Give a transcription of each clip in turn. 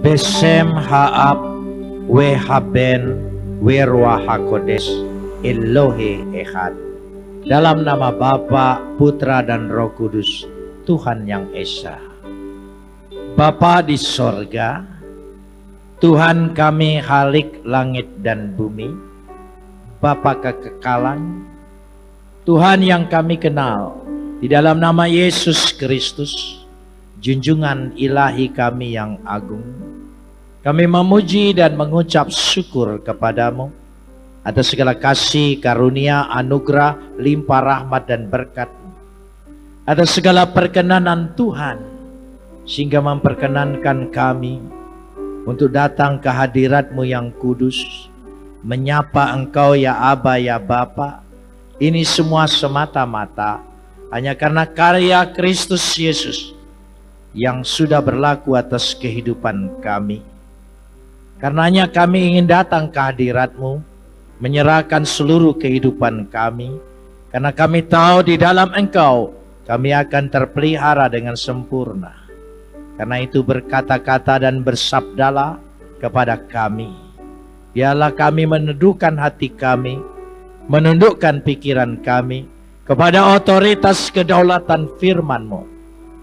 Besem Haab Wehaben Werwa Hakodes Elohe Echad. Dalam nama Bapa, Putra dan Roh Kudus, Tuhan yang Esa. Bapa di sorga, Tuhan kami Khalik langit dan bumi, Bapa kekekalan, Tuhan yang kami kenal, di dalam nama Yesus Kristus, junjungan ilahi kami yang agung, kami memuji dan mengucap syukur kepadamu atas segala kasih, karunia, anugerah, limpah rahmat dan berkat, atas segala perkenanan Tuhan, sehingga memperkenankan kami untuk datang ke hadirat-Mu yang kudus, menyapa Engkau ya Aba ya Bapa. Ini semua semata-mata hanya karena karya Kristus Yesus yang sudah berlaku atas kehidupan kami. Karenanya kami ingin datang ke hadirat-Mu, menyerahkan seluruh kehidupan kami, karena kami tahu di dalam Engkau kami akan terpelihara dengan sempurna. Karena itu berkata-kata dan bersabdalah kepada kami. Biarlah kami meneduhkan hati kami, menundukkan pikiran kami kepada otoritas kedaulatan firman-Mu.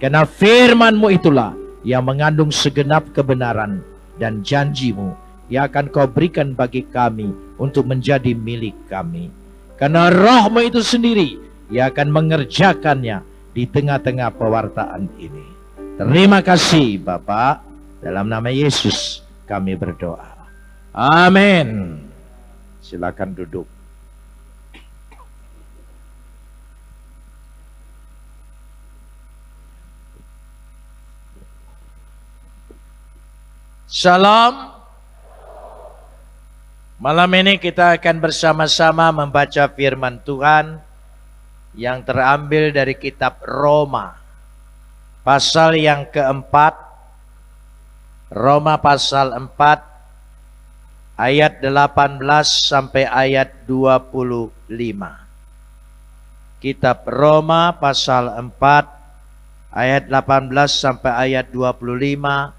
Karena firman-Mu itulah yang mengandung segenap kebenaran dan janji-Mu yang akan Kau berikan bagi kami untuk menjadi milik kami. Karena Roh-Mu itu sendiri yang akan mengerjakannya di tengah-tengah pewartaan ini. Terima kasih Bapa, dalam nama Yesus kami berdoa. Amin. Silakan duduk. Shalom. Malam ini kita akan bersama-sama membaca firman Tuhan yang terambil dari kitab Roma, pasal yang keempat. Roma pasal 4 ayat 18 sampai ayat 25. Kitab Roma pasal 4 ayat 18 sampai ayat 25.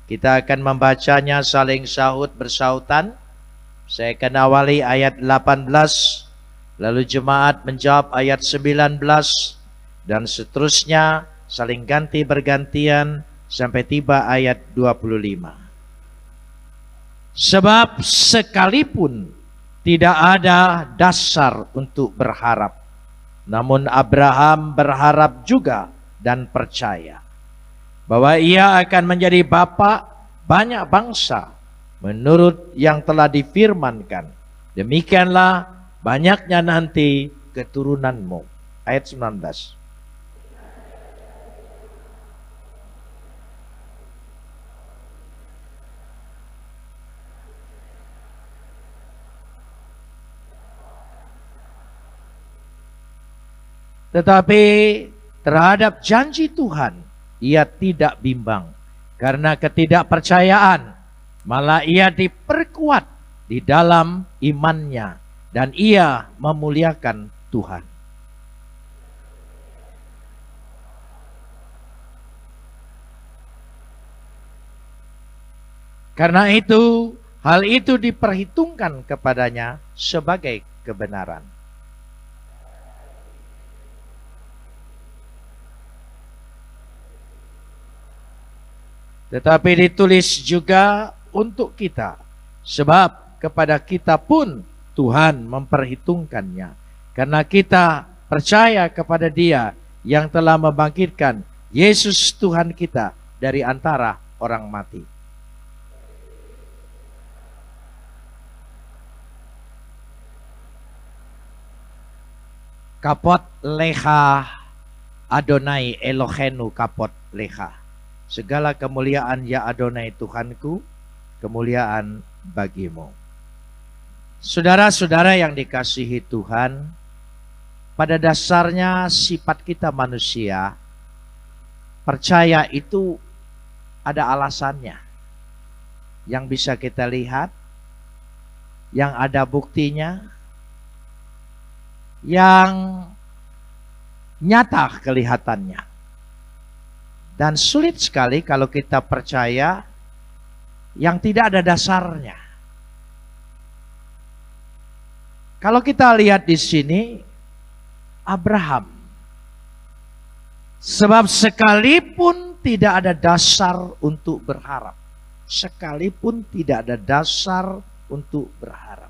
Kita akan membacanya saling sahut bersautan. Saya akan awali ayat 18, lalu jemaat menjawab ayat 19, dan seterusnya saling ganti bergantian sampai tiba ayat 25. Sebab sekalipun tidak ada dasar untuk berharap, namun Abraham berharap juga dan percaya bahwa ia akan menjadi bapa banyak bangsa menurut yang telah difirmankan. Demikianlah banyaknya nanti keturunanmu. Ayat 19. Tetapi terhadap janji Tuhan ia tidak bimbang karena ketidakpercayaan, malah ia diperkuat di dalam imannya dan ia memuliakan Tuhan. Karena itu, hal itu diperhitungkan kepadanya sebagai kebenaran. Tetapi ditulis juga untuk kita, sebab kepada kita pun Tuhan memperhitungkannya, karena kita percaya kepada Dia yang telah membangkitkan Yesus Tuhan kita dari antara orang mati. Kapot leha Adonai Elohenu kapot leha. Segala kemuliaan ya Adonai Tuhanku, kemuliaan bagimu. Saudara-saudara yang dikasihi Tuhan, pada dasarnya sifat kita manusia, percaya itu ada alasannya. Yang bisa kita lihat, yang ada buktinya, yang nyata kelihatannya. Dan sulit sekali kalau kita percaya yang tidak ada dasarnya. Kalau kita lihat di sini, Abraham, sebab sekalipun tidak ada dasar untuk berharap, sekalipun tidak ada dasar untuk berharap.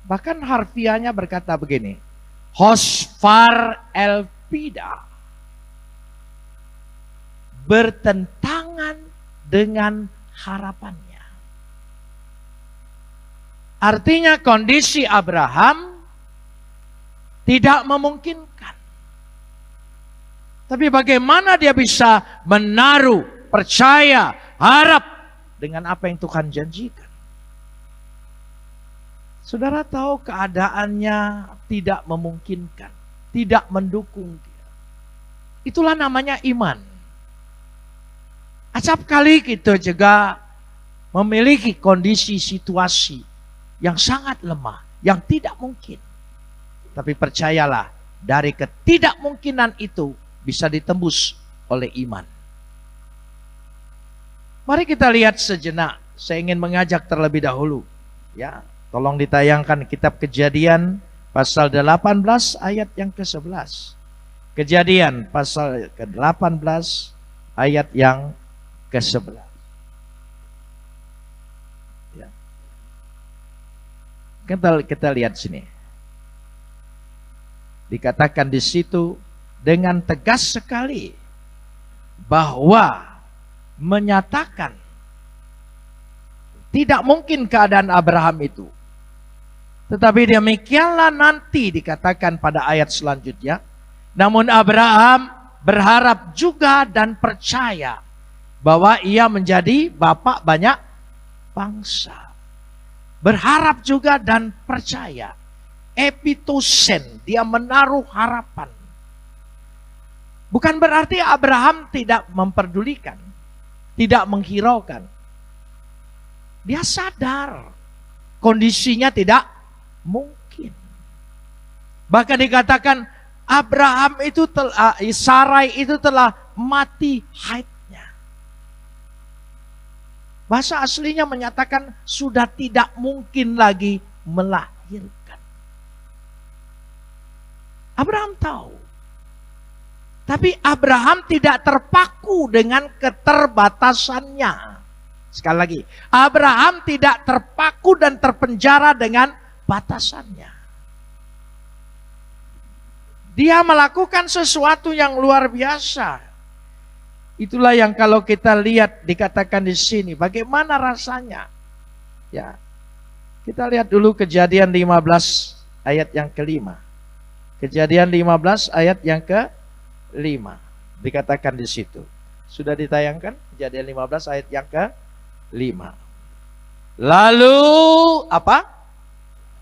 Bahkan harfiahnya berkata begini, Hosfar elpida, bertentangan dengan harapannya. Artinya kondisi Abraham tidak memungkinkan. Tapi bagaimana dia bisa menaruh, percaya, harap dengan apa yang Tuhan janjikan? Saudara tahu keadaannya tidak memungkinkan, tidak mendukung dia. Itulah namanya iman. Acap kali kita juga memiliki kondisi situasi yang sangat lemah, yang tidak mungkin. Tapi percayalah, dari ketidakmungkinan itu bisa ditembus oleh iman. Mari kita lihat sejenak. Saya ingin mengajak terlebih dahulu. Ya, tolong ditayangkan kitab Kejadian pasal 18 ayat yang ke-11. Kejadian pasal ke-18 ayat yang ke-11. Kita lihat sini. Dikatakan di situ dengan tegas sekali bahwa menyatakan tidak mungkin keadaan Abraham itu. Tetapi demikianlah nanti dikatakan pada ayat selanjutnya. Namun Abraham berharap juga dan percaya bahwa ia menjadi bapak banyak bangsa. Berharap juga dan percaya. Epitosen, dia menaruh harapan. Bukan berarti Abraham tidak memperdulikan, tidak menghiraukan. Dia sadar kondisinya tidak mungkin. Bahkan dikatakan Abraham itu Sarai itu telah mati haidnya. Bahasa aslinya menyatakan sudah tidak mungkin lagi melahirkan. Abraham tahu. Tapi Abraham tidak terpaku dengan keterbatasannya. Sekali lagi, Abraham tidak terpaku dan terpenjara dengan batasannya. Dia melakukan sesuatu yang luar biasa. Itulah yang kalau kita lihat dikatakan di sini, bagaimana rasanya? Ya. Kita lihat dulu Kejadian 15 ayat yang kelima. Kejadian 15 ayat yang ke-5. Dikatakan di situ. Sudah ditayangkan Kejadian 15 ayat yang ke-5. Lalu apa?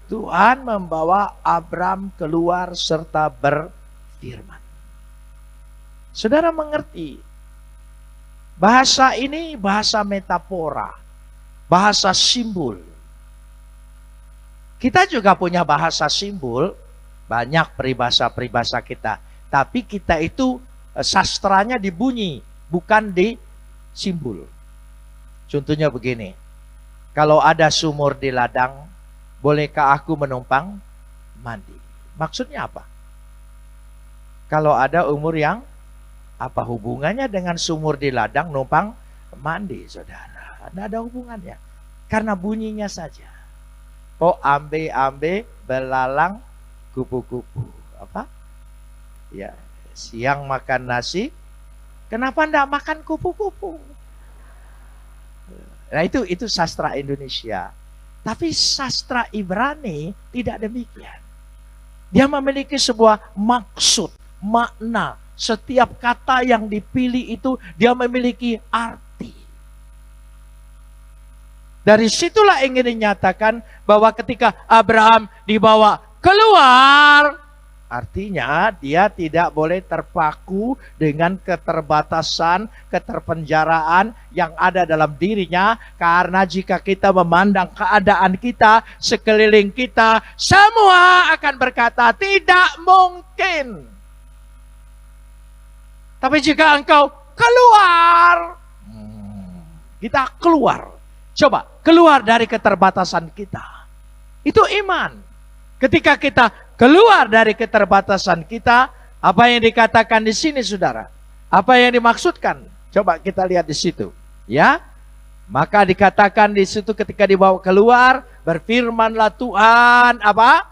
Tuhan membawa Abram keluar serta berfirman. Saudara mengerti? Bahasa ini bahasa metafora, bahasa simbol. Kita juga punya bahasa simbol, banyak peribahasa-peribahasa kita. Tapi kita itu sastranya di bunyi, bukan di simbol. Contohnya begini, kalau ada sumur di ladang, bolehkah aku menumpang mandi? Maksudnya apa? Kalau ada umur yang apa hubungannya dengan sumur di ladang numpang mandi, saudara? Tidak ada hubungannya. Karena bunyinya saja. Oh, ambe-ambe belalang kupu-kupu. Apa? Ya, siang makan nasi, kenapa tidak makan kupu-kupu? Nah, itu sastra Indonesia. Tapi sastra Ibrani tidak demikian. Dia memiliki sebuah maksud, makna. Setiap kata yang dipilih itu dia memiliki arti. Dari situlah ingin dinyatakan bahwa ketika Abraham dibawa keluar, artinya dia tidak boleh terpaku dengan keterbatasan, keterpenjaraan yang ada dalam dirinya. Karena jika kita memandang keadaan kita, sekeliling kita, semua akan berkata tidak mungkin. Tapi jika engkau keluar, Kita keluar. Coba, keluar dari keterbatasan kita. Itu iman. Ketika kita keluar dari keterbatasan kita, apa yang dikatakan di sini, saudara? Apa yang dimaksudkan? Coba kita lihat di situ. Ya, maka dikatakan di situ ketika dibawa keluar, berfirmanlah Tuhan, apa?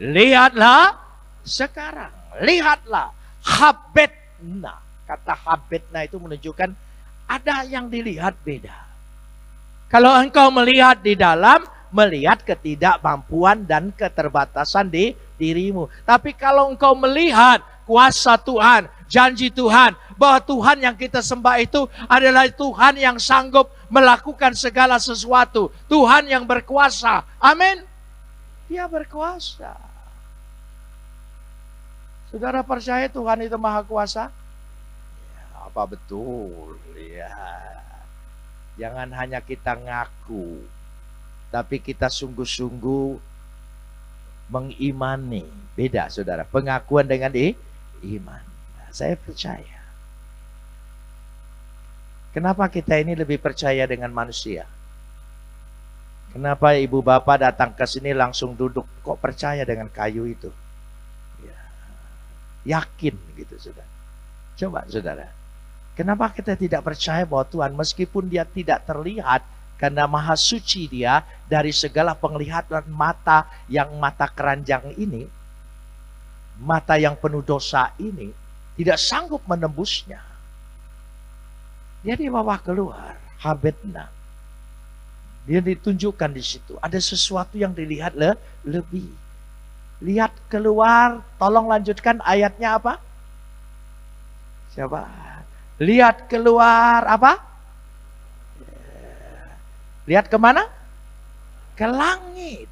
Lihatlah sekarang. Lihatlah. Habetna. Kata habetna itu menunjukkan ada yang dilihat beda. Kalau engkau melihat di dalam, melihat ketidakmampuan dan keterbatasan di dirimu. Tapi kalau engkau melihat kuasa Tuhan, janji Tuhan, bahwa Tuhan yang kita sembah itu adalah Tuhan yang sanggup melakukan segala sesuatu. Tuhan yang berkuasa. Amin. Dia berkuasa. Saudara percaya Tuhan itu maha kuasa? Ya, apa betul? Ya. Jangan hanya kita ngaku, tapi kita sungguh-sungguh mengimani. Beda, saudara. Pengakuan dengan iman. Nah, saya percaya. Kenapa kita ini lebih percaya dengan manusia? Kenapa ibu bapak datang ke sini langsung duduk? Kok percaya dengan kayu itu? Ya, yakin gitu, saudara. Coba, saudara. Kenapa kita tidak percaya bahwa Tuhan meskipun dia tidak terlihat, karena maha suci dia dari segala penglihatan mata yang mata keranjang ini, mata yang penuh dosa ini, tidak sanggup menembusnya. Dia dibawa keluar, habetna. Dia ditunjukkan di situ. Ada sesuatu yang dilihat lebih. Lihat keluar, tolong lanjutkan ayatnya apa? Coba. Lihat keluar apa? Lihat kemana? Ke langit.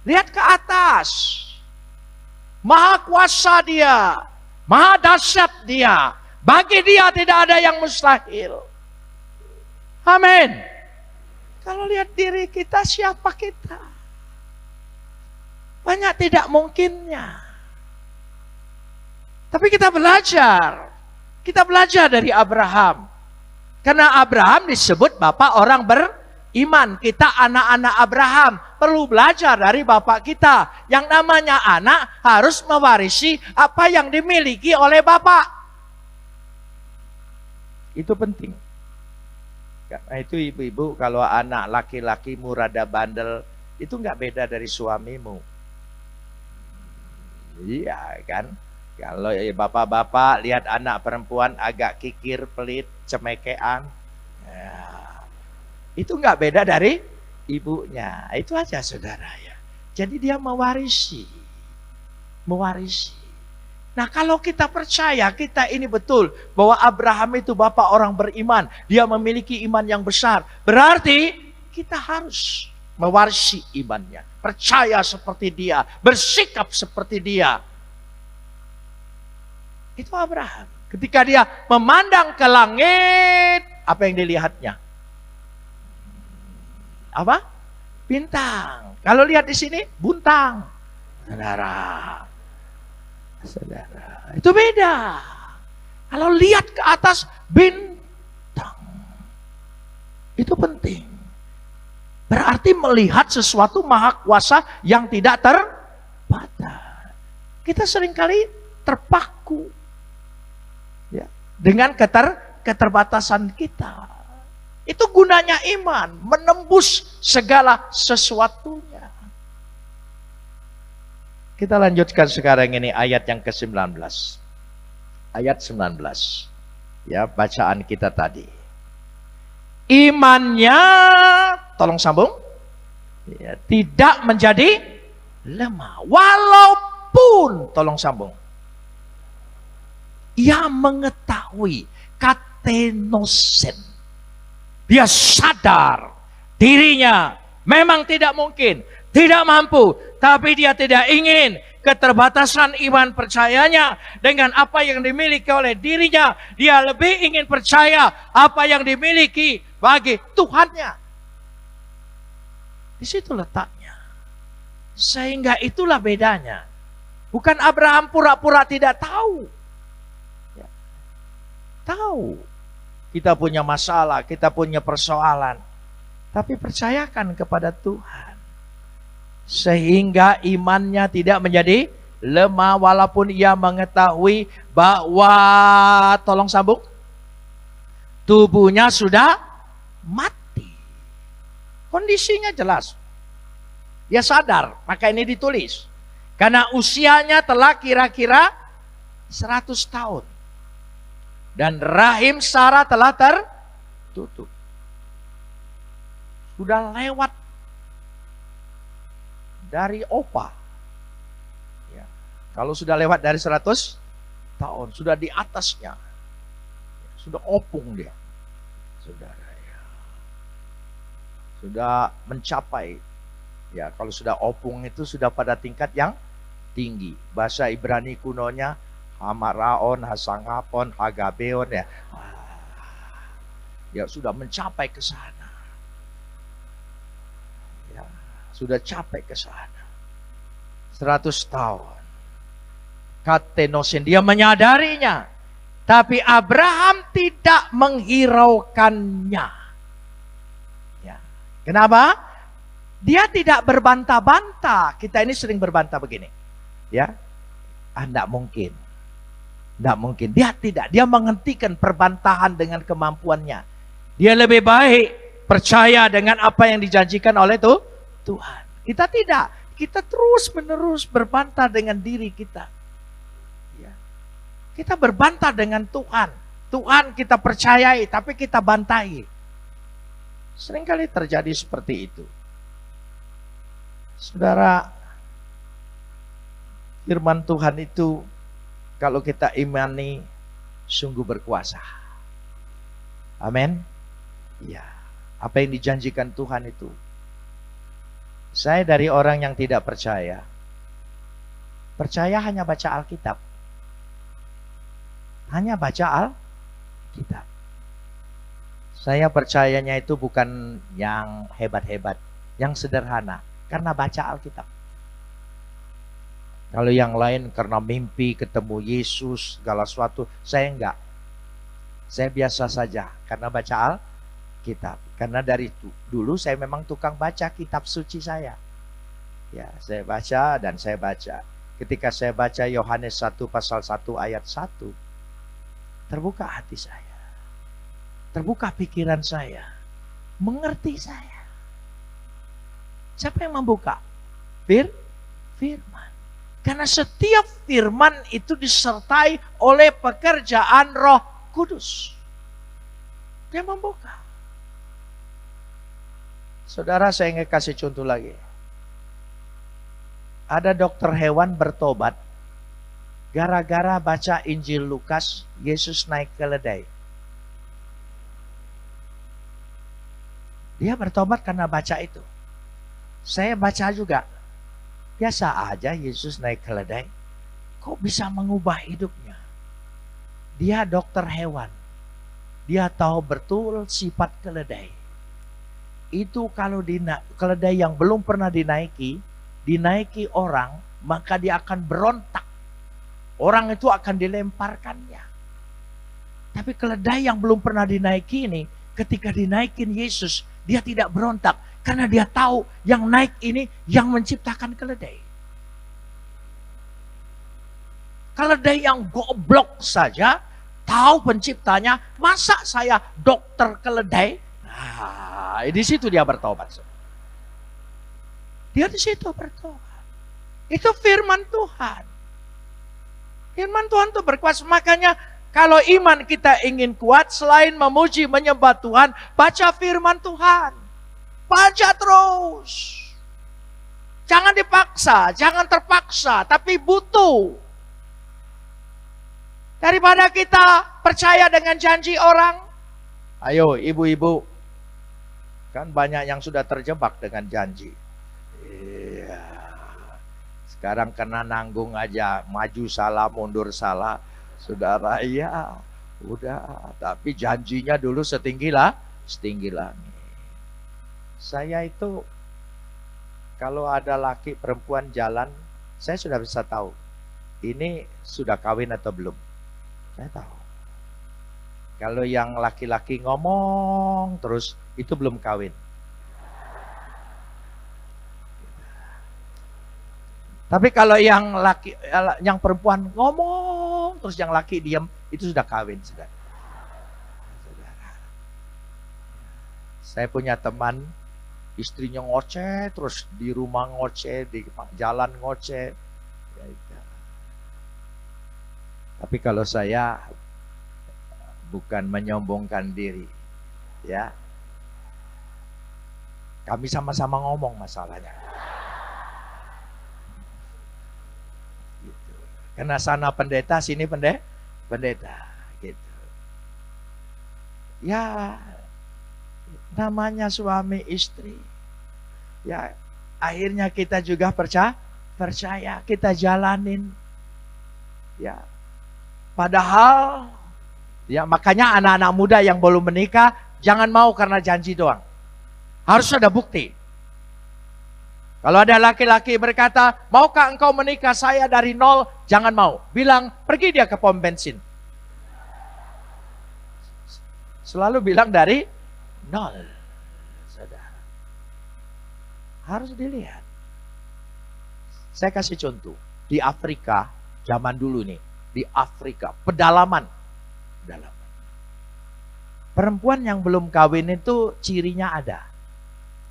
Lihat ke atas. Maha kuasa dia. Maha dahsyat dia. Bagi dia tidak ada yang mustahil. Amin. Kalau lihat diri kita, siapa kita? Banyak tidak mungkinnya. Tapi kita belajar. Kita belajar dari Abraham. Karena Abraham disebut bapak orang beriman. Kita anak-anak Abraham. Perlu belajar dari bapak kita. Yang namanya anak harus mewarisi apa yang dimiliki oleh bapak. Itu penting. Karena itu ibu-ibu, kalau anak laki-lakimu rada bandel, itu nggak beda dari suamimu. Iya kan? Kalau bapak-bapak lihat anak perempuan agak kikir, pelit, cemekean, ya, itu nggak beda dari ibunya. Itu aja, saudara ya. Jadi dia mewarisi. Nah, kalau kita percaya kita ini betul bahwa Abraham itu bapak orang beriman, dia memiliki iman yang besar, berarti kita harus mewarisi imannya, percaya seperti dia, bersikap seperti dia. Itu Abraham. Ketika dia memandang ke langit, apa yang dilihatnya? Apa? Bintang. Kalau lihat di sini, buntang. Saudara. Itu beda. Kalau lihat ke atas, bintang. Itu penting. Berarti melihat sesuatu maha kuasa yang tidak terbatas. Kita seringkali terpaku dengan keterbatasan kita. Itu gunanya iman, menembus segala sesuatunya. Kita lanjutkan sekarang ini ayat yang ke-19. Ayat 19. Ya, bacaan kita tadi. Imannya, tolong sambung, ya, tidak menjadi lemah. Walaupun, tolong sambung, ia mengetahui, katenosen. Dia sadar dirinya memang tidak mungkin, tidak mampu. Tapi dia tidak ingin keterbatasan iman percayanya dengan apa yang dimiliki oleh dirinya. Dia lebih ingin percaya apa yang dimiliki bagi Tuhannya. Di situ letaknya. Sehingga itulah bedanya. Bukan Abraham pura-pura tidak tahu. Tahu. Kita punya masalah, kita punya persoalan. Tapi percayakan kepada Tuhan. Sehingga imannya tidak menjadi lemah walaupun ia mengetahui bahwa, tolong sambung, tubuhnya sudah mati. Kondisinya jelas. Dia sadar, maka ini ditulis. Karena usianya telah kira-kira 100 tahun. Dan rahim Sarah telah tertutup. Sudah lewat dari opa. Ya. Kalau sudah lewat dari 100 tahun, sudah di atasnya. Sudah opung dia. Saudara ya. Sudah mencapai. Ya, kalau sudah opung itu sudah pada tingkat yang tinggi. Bahasa Ibrani kunonya Hamaraon, Hasangapon, Hagabeon ya. Ya sudah mencapai ke sana. Ya, sudah capai ke sana. 100 tahun. Katenosin, dia menyadarinya. Tapi Abraham tidak menghiraukannya. Ya. Kenapa? Dia tidak berbantah-bantah. Kita ini sering berbantah begini. Ya. Tidak mungkin. Tidak mungkin. Dia tidak. Dia menghentikan perbantahan dengan kemampuannya. Dia lebih baik percaya dengan apa yang dijanjikan oleh Tuhan. Kita tidak. Kita terus menerus berbantah dengan diri kita. Kita berbantah dengan Tuhan. Tuhan kita percayai, tapi kita bantahi. Seringkali terjadi seperti itu. Saudara, firman Tuhan itu kalau kita imani sungguh berkuasa. Amin. Ya, apa yang dijanjikan Tuhan itu. Saya dari orang yang tidak percaya. Percaya hanya baca Alkitab. Hanya baca Alkitab. Saya percayanya itu bukan yang hebat-hebat, yang sederhana, karena baca Alkitab. Kalau yang lain karena mimpi ketemu Yesus, segala sesuatu, saya enggak. Saya biasa saja karena baca Alkitab. Karena dari dulu saya memang tukang baca kitab suci saya. Ya, saya baca dan saya baca. Ketika saya baca Yohanes 1 pasal 1 ayat 1, terbuka hati saya, terbuka pikiran saya, mengerti saya. Siapa yang membuka? Firman. Karena setiap firman itu disertai oleh pekerjaan Roh Kudus. Dia membuka. Saudara, saya ingin kasih contoh lagi. Ada dokter hewan bertobat. Gara-gara baca Injil Lukas, Yesus naik keledai. Dia bertobat karena baca itu. Saya baca juga. Biasa aja Yesus naik keledai. Kok bisa mengubah hidupnya? Dia dokter hewan. Dia tahu betul sifat keledai. Itu kalau keledai yang belum pernah dinaiki orang, maka dia akan berontak. Orang itu akan dilemparkannya. Tapi keledai yang belum pernah dinaiki ini, ketika dinaikin Yesus, dia tidak berontak. Karena dia tahu yang naik ini yang menciptakan keledai. Keledai yang goblok saja, tahu penciptanya, masa saya dokter keledai? Nah, di situ dia bertobat. Dia di situ bertobat. Itu firman Tuhan. Firman Tuhan itu berkuasa. Makanya kalau iman kita ingin kuat, selain memuji, menyembah Tuhan, baca firman Tuhan. Baca terus. Jangan dipaksa, jangan terpaksa, tapi butuh. Daripada kita percaya dengan janji orang. Ayo ibu-ibu. Kan banyak yang sudah terjebak dengan janji. Iya. Sekarang kena nanggung aja, maju salah, mundur salah. Saudara, iya, udah. Tapi janjinya dulu setinggi langit. Saya itu, kalau ada laki perempuan jalan, saya sudah bisa tahu. Ini sudah kawin atau belum. Saya tahu. Kalau yang laki-laki ngomong terus, itu belum kawin. Tapi kalau yang perempuan ngomong terus yang laki diam, itu sudah kawin, saudara. Saya punya teman, istrinya ngoceh terus, di rumah ngoceh, di jalan ngoceh. Ya, tapi kalau saya bukan menyombongkan diri, ya. Kami sama-sama ngomong masalahnya. Gitu. Karena sana pendeta, sini pendeta, gitu. Ya, namanya suami istri. Ya, akhirnya kita juga percaya, kita jalanin. Ya. Padahal, ya makanya anak-anak muda yang belum menikah, jangan mau karena janji doang. Harus ada bukti. Kalau ada laki-laki berkata, maukah engkau menikah saya dari nol? Jangan mau. Bilang, pergi dia ke pom bensin. Selalu bilang dari nol. Saudara. Harus dilihat. Saya kasih contoh. Di Afrika, zaman dulu nih. Di Afrika, pedalaman. Perempuan yang belum kawin itu cirinya ada.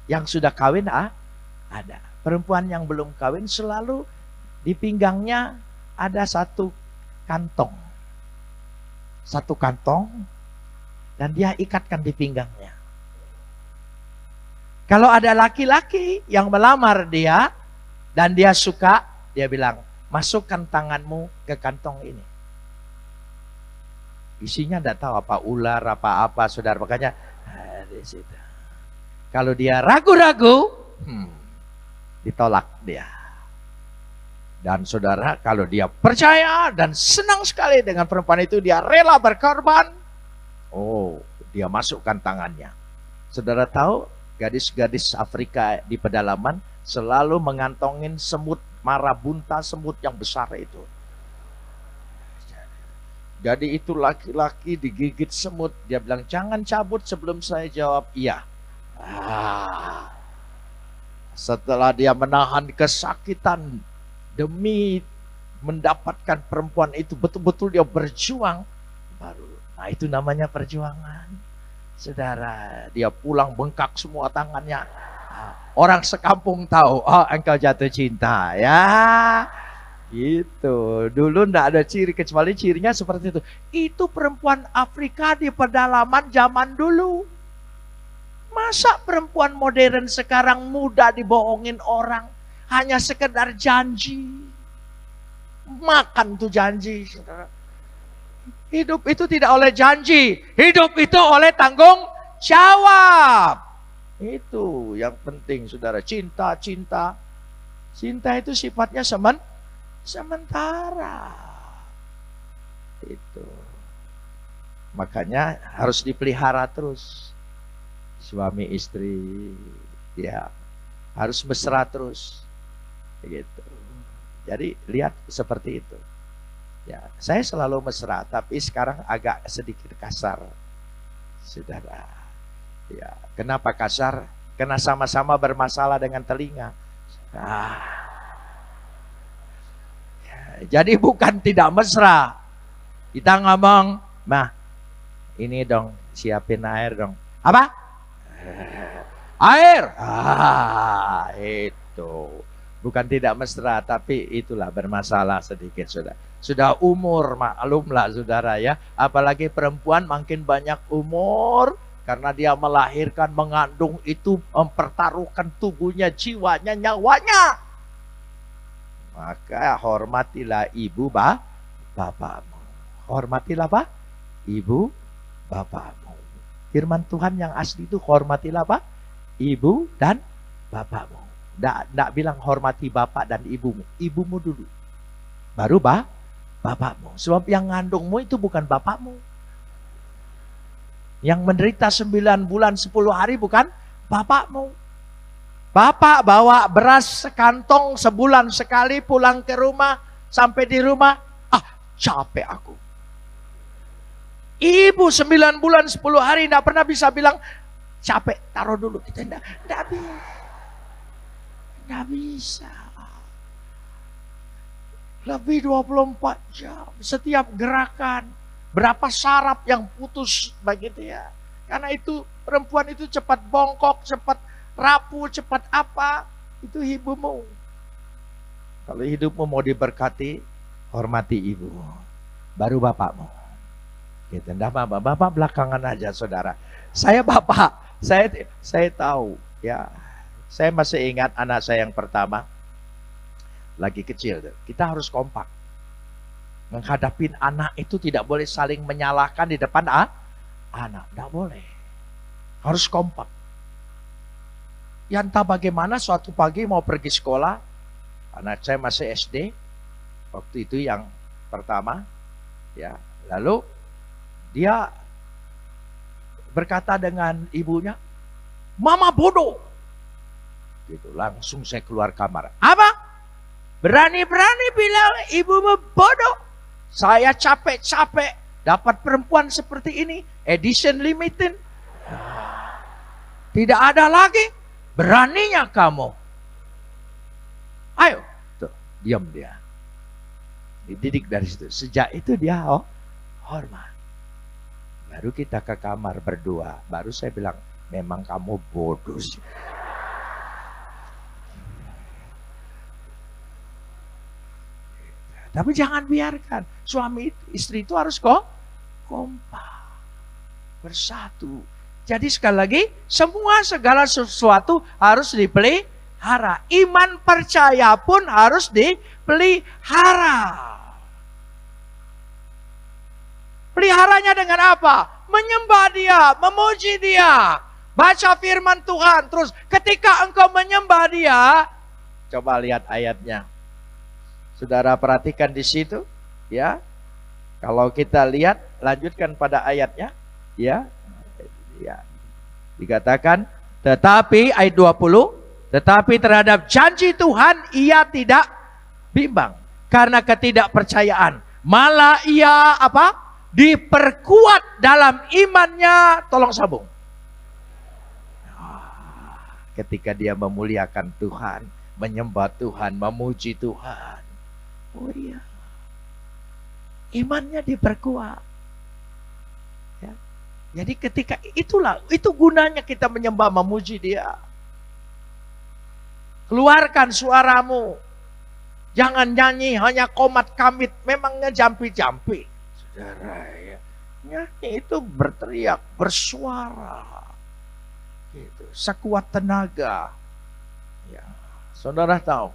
Yang sudah kawin ada. Perempuan yang belum kawin selalu di pinggangnya ada satu kantong. Satu kantong dan dia ikatkan di pinggangnya. Kalau ada laki-laki yang melamar dia dan dia suka, dia bilang, masukkan tanganmu ke kantong ini. Isinya tidak tahu apa ular, apa saudara. Makanya di situ. Kalau dia ragu-ragu, ditolak dia. Dan saudara, kalau dia percaya dan senang sekali dengan perempuan itu, dia rela berkorban. Oh, dia masukkan tangannya. Saudara tahu, gadis-gadis Afrika di pedalaman selalu mengantongin semut marabunta, semut yang besar itu. Jadi itu laki-laki digigit semut. Dia bilang, jangan cabut sebelum saya jawab iya. Setelah dia menahan kesakitan demi mendapatkan perempuan itu, betul-betul dia berjuang. Nah itu namanya perjuangan. Saudara, dia pulang bengkak semua tangannya. Orang sekampung tahu, oh engkau jatuh cinta ya. Gitu. Dulu enggak ada ciri kecuali cirinya seperti itu. Itu perempuan Afrika di pedalaman zaman dulu. Masa perempuan modern sekarang mudah dibohongin orang, hanya sekedar janji. Makan tuh janji, saudara. Hidup itu tidak oleh janji, hidup itu oleh tanggung jawab. Itu yang penting, saudara. Cinta itu sifatnya sementara. Itu. Makanya harus dipelihara terus. Suami istri, ya harus mesra terus. Gitu. Jadi lihat seperti itu. Ya, saya selalu mesra, tapi sekarang agak sedikit kasar, saudara. Ya, kenapa kasar? Karena sama-sama bermasalah dengan telinga. Jadi bukan tidak mesra. Kita ngomong, "Mah, ini dong, siapin air dong." Apa? Air. Itu. Bukan tidak mesra, tapi itulah bermasalah sedikit, saudara. Sudah umur, maklumlah saudara ya. Apalagi perempuan makin banyak umur, karena dia melahirkan, mengandung itu, mempertaruhkan tubuhnya, jiwanya, nyawanya. Maka hormatilah ibu bapakmu. Hormatilah apa? Ibu bapakmu. Firman Tuhan yang asli itu hormatilah apa? Ibu dan bapakmu. Tidak bilang hormati bapak dan ibumu. Ibumu dulu. Baru bapakmu. Sebab yang ngandungmu itu bukan bapakmu. Yang menderita 9 bulan 10 hari bukan bapakmu. Bapak bawa beras sekantong sebulan sekali, pulang ke rumah, sampai di rumah, capek aku. Ibu 9 bulan 10 hari tidak pernah bisa bilang capek, taruh dulu. Kita tidak bisa. Tidak bisa. Lebih 24 jam. Setiap gerakan. Berapa saraf yang putus begitu ya. Karena itu perempuan itu cepat bongkok, cepat rapuh, cepat apa. Itu ibumu. Kalau hidupmu mau diberkati, hormati ibu. Baru bapakmu. Gitu. Nah, bapak belakangan aja saudara. Saya bapak, saya tahu ya. Saya masih ingat anak saya yang pertama lagi kecil. Kita harus kompak. Menghadapi anak itu tidak boleh saling menyalahkan di depan anak. Tidak boleh. Harus kompak. Ya entah bagaimana suatu pagi mau pergi sekolah. Anak saya masih SD. Waktu itu yang pertama. Ya, lalu dia berkata dengan ibunya, "Mama bodoh." Gitu, langsung saya keluar kamar. "Apa? Berani-berani bilang ibumu bodoh? Saya capek-capek dapat perempuan seperti ini, edition limited. Tidak ada lagi. Beraninya kamu. Ayo." Tuh, diam dia. Dididik dari situ. Sejak itu dia hormat. Baru kita ke kamar berdua. Baru saya bilang, memang kamu bodoh sih. Tapi jangan biarkan. Suami istri itu harus kompak. Bersatu. Jadi sekali lagi, segala sesuatu harus dipelihara. Iman percaya pun harus dipelihara. Peliharanya dengan apa? Menyembah dia, memuji dia. Baca firman Tuhan. Terus ketika engkau menyembah dia, coba lihat ayatnya. Saudara perhatikan di situ, ya. Kalau kita lihat, lanjutkan pada ayatnya, ya. Ya. Dikatakan, tetapi ayat 20, tetapi terhadap janji Tuhan ia tidak bimbang karena ketidakpercayaan. Malah ia apa? Diperkuat dalam imannya. Tolong sambung. Ketika dia memuliakan Tuhan, menyembah Tuhan, memuji Tuhan. Oh iya. Imannya diperkuat. Ya. Jadi ketika itu gunanya kita menyembah, memuji dia. Keluarkan suaramu. Jangan nyanyi hanya komat kamit, memangnya jampi-jampi. Saudara ya. Nyanyi itu berteriak, bersuara. Gitu, sekuat tenaga. Ya. Saudara tahu,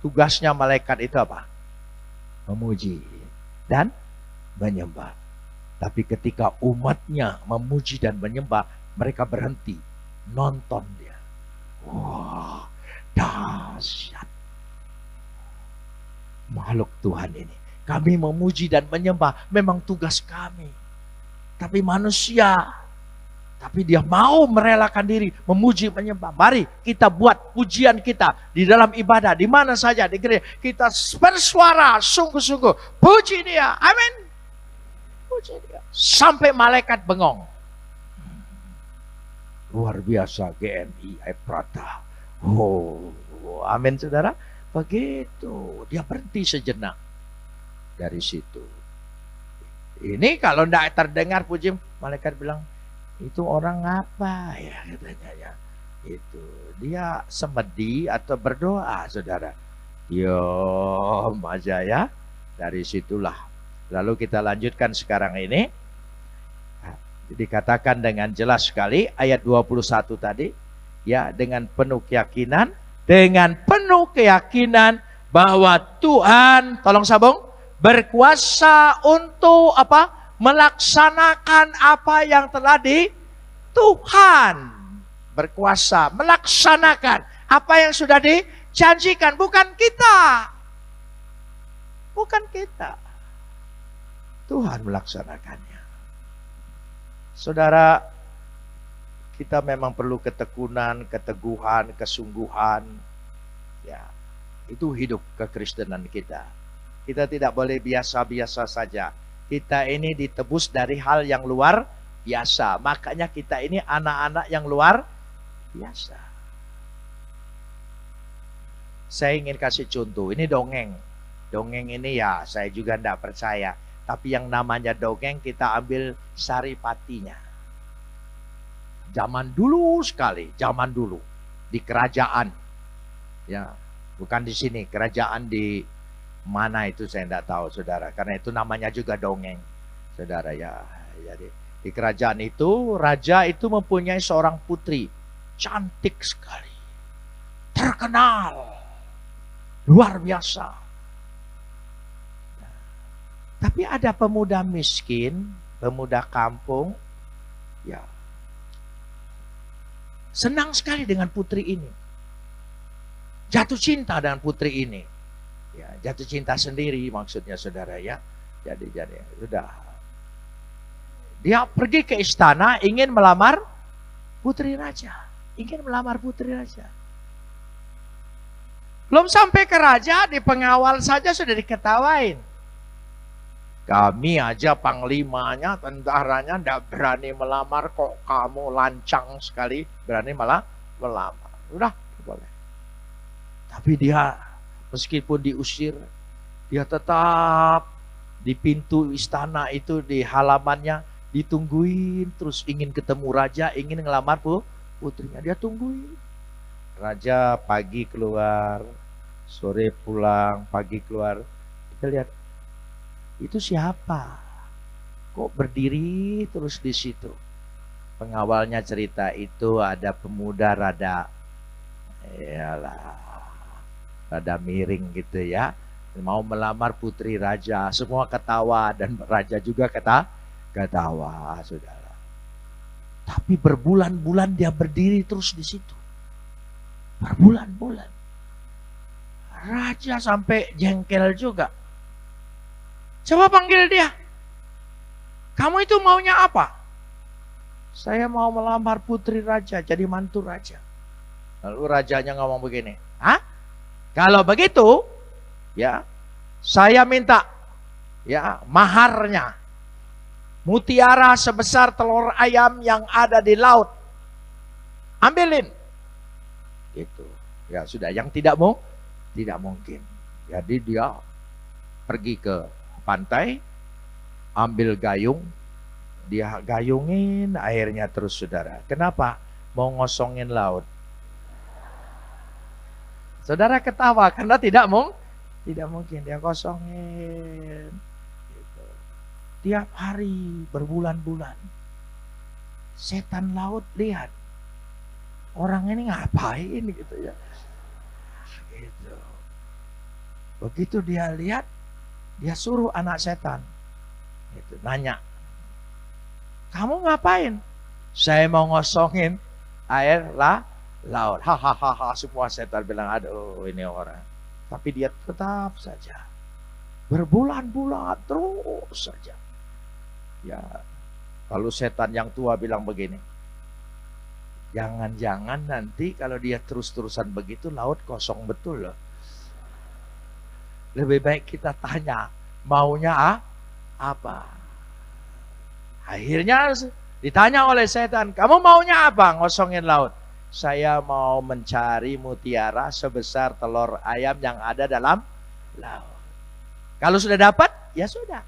tugasnya malaikat itu apa? Memuji dan menyembah. Tapi ketika umatnya memuji dan menyembah, mereka berhenti nonton dia. Wah, dahsyat makhluk Tuhan ini. Kami memuji dan menyembah memang tugas kami. Tapi manusia, tapi dia mau merelakan diri memuji menyembah. Mari kita buat pujian kita di dalam ibadah, di mana saja di gereja. Kita bersuara sungguh-sungguh puji dia. Amin. Puji dia sampai malaikat bengong. Luar biasa GMI Eprata. Oh, amin saudara. Begitu. Dia berhenti sejenak. Dari situ. Ini kalau tidak terdengar puji, malaikat bilang, itu orang apa ya katanya ya. Itu dia semedi atau berdoa saudara. Yo aja ya. Dari situlah. Lalu kita lanjutkan sekarang ini. Dikatakan dengan jelas sekali ayat 21 tadi. Ya, dengan penuh keyakinan. Dengan penuh keyakinan bahwa Tuhan, tolong sambung, berkuasa untuk apa? Melaksanakan apa yang telah Tuhan berkuasa melaksanakan apa yang sudah dijanjikan, bukan kita. Bukan kita. Tuhan melaksanakannya. Saudara, kita memang perlu ketekunan, keteguhan, kesungguhan. Ya, itu hidup kekristenan kita. Kita tidak boleh biasa-biasa saja. Kita ini ditebus dari hal yang luar biasa. Makanya kita ini anak-anak yang luar biasa. Saya ingin kasih contoh. Ini dongeng. Dongeng ini ya saya juga tidak percaya. Tapi yang namanya dongeng kita ambil saripatinya. Zaman dulu sekali. Zaman dulu. Di kerajaan. Ya, bukan di sini. Kerajaan di mana itu saya tidak tahu, saudara. Karena itu namanya juga dongeng, saudara ya. Jadi di kerajaan itu, raja itu mempunyai seorang putri. Cantik sekali. Terkenal. Luar biasa. Nah, tapi ada pemuda miskin, pemuda kampung. Ya. Senang sekali dengan putri ini. Jatuh cinta dengan putri ini. Ya, jatuh cinta sendiri maksudnya saudara ya. Jadi sudah. Dia pergi ke istana ingin melamar putri raja. Ingin melamar putri raja. Belum sampai ke raja, di pengawal saja sudah diketawain. Kami aja panglimanya, tentaranya tidak berani melamar, kok kamu lancang sekali berani malah melamar. Udah, boleh. Tapi dia meskipun diusir, dia tetap di pintu istana itu, di halamannya ditungguin terus, ingin ketemu raja, ingin ngelamar putrinya. Dia tungguin. Raja pagi keluar, sore pulang, pagi keluar. Kita lihat, itu siapa? Kok berdiri terus di situ? Pengawalnya cerita itu ada pemuda rada miring gitu ya, mau melamar putri raja. Semua ketawa dan raja juga ketawa, saudara. Tapi berbulan-bulan dia berdiri terus di situ. Berbulan-bulan. Raja sampai jengkel juga. Coba panggil dia. Kamu itu maunya apa? Saya mau melamar putri raja, jadi mantu raja. Lalu rajanya ngomong begini, hah? Kalau begitu, ya, saya minta ya maharnya mutiara sebesar telur ayam yang ada di laut. Ambilin. Gitu. Ya sudah, yang tidak mungkin. Jadi dia pergi ke pantai, ambil gayung, dia gayungin airnya terus, saudara. Kenapa? Mau ngosongin laut. Saudara ketawa karena tidak mungkin dia kosongin. Gitu. Tiap hari berbulan-bulan. Setan laut lihat. Orang ini ngapain gitu ya. Gitu. Begitu dia lihat, dia suruh anak setan. Gitu, nanya. Kamu ngapain? Saya mau ngosongin air laut. Hahaha, semua setan bilang, aduh ini orang. Tapi dia tetap saja. Berbulan-bulan terus saja. Ya, lalu setan yang tua bilang begini. Jangan-jangan nanti kalau dia terus-terusan begitu, laut kosong betul loh. Lebih baik kita tanya, maunya apa? Akhirnya ditanya oleh setan, kamu maunya apa ngosongin laut? Saya mau mencari mutiara sebesar telur ayam yang ada dalam laut. Kalau sudah dapat, ya sudah.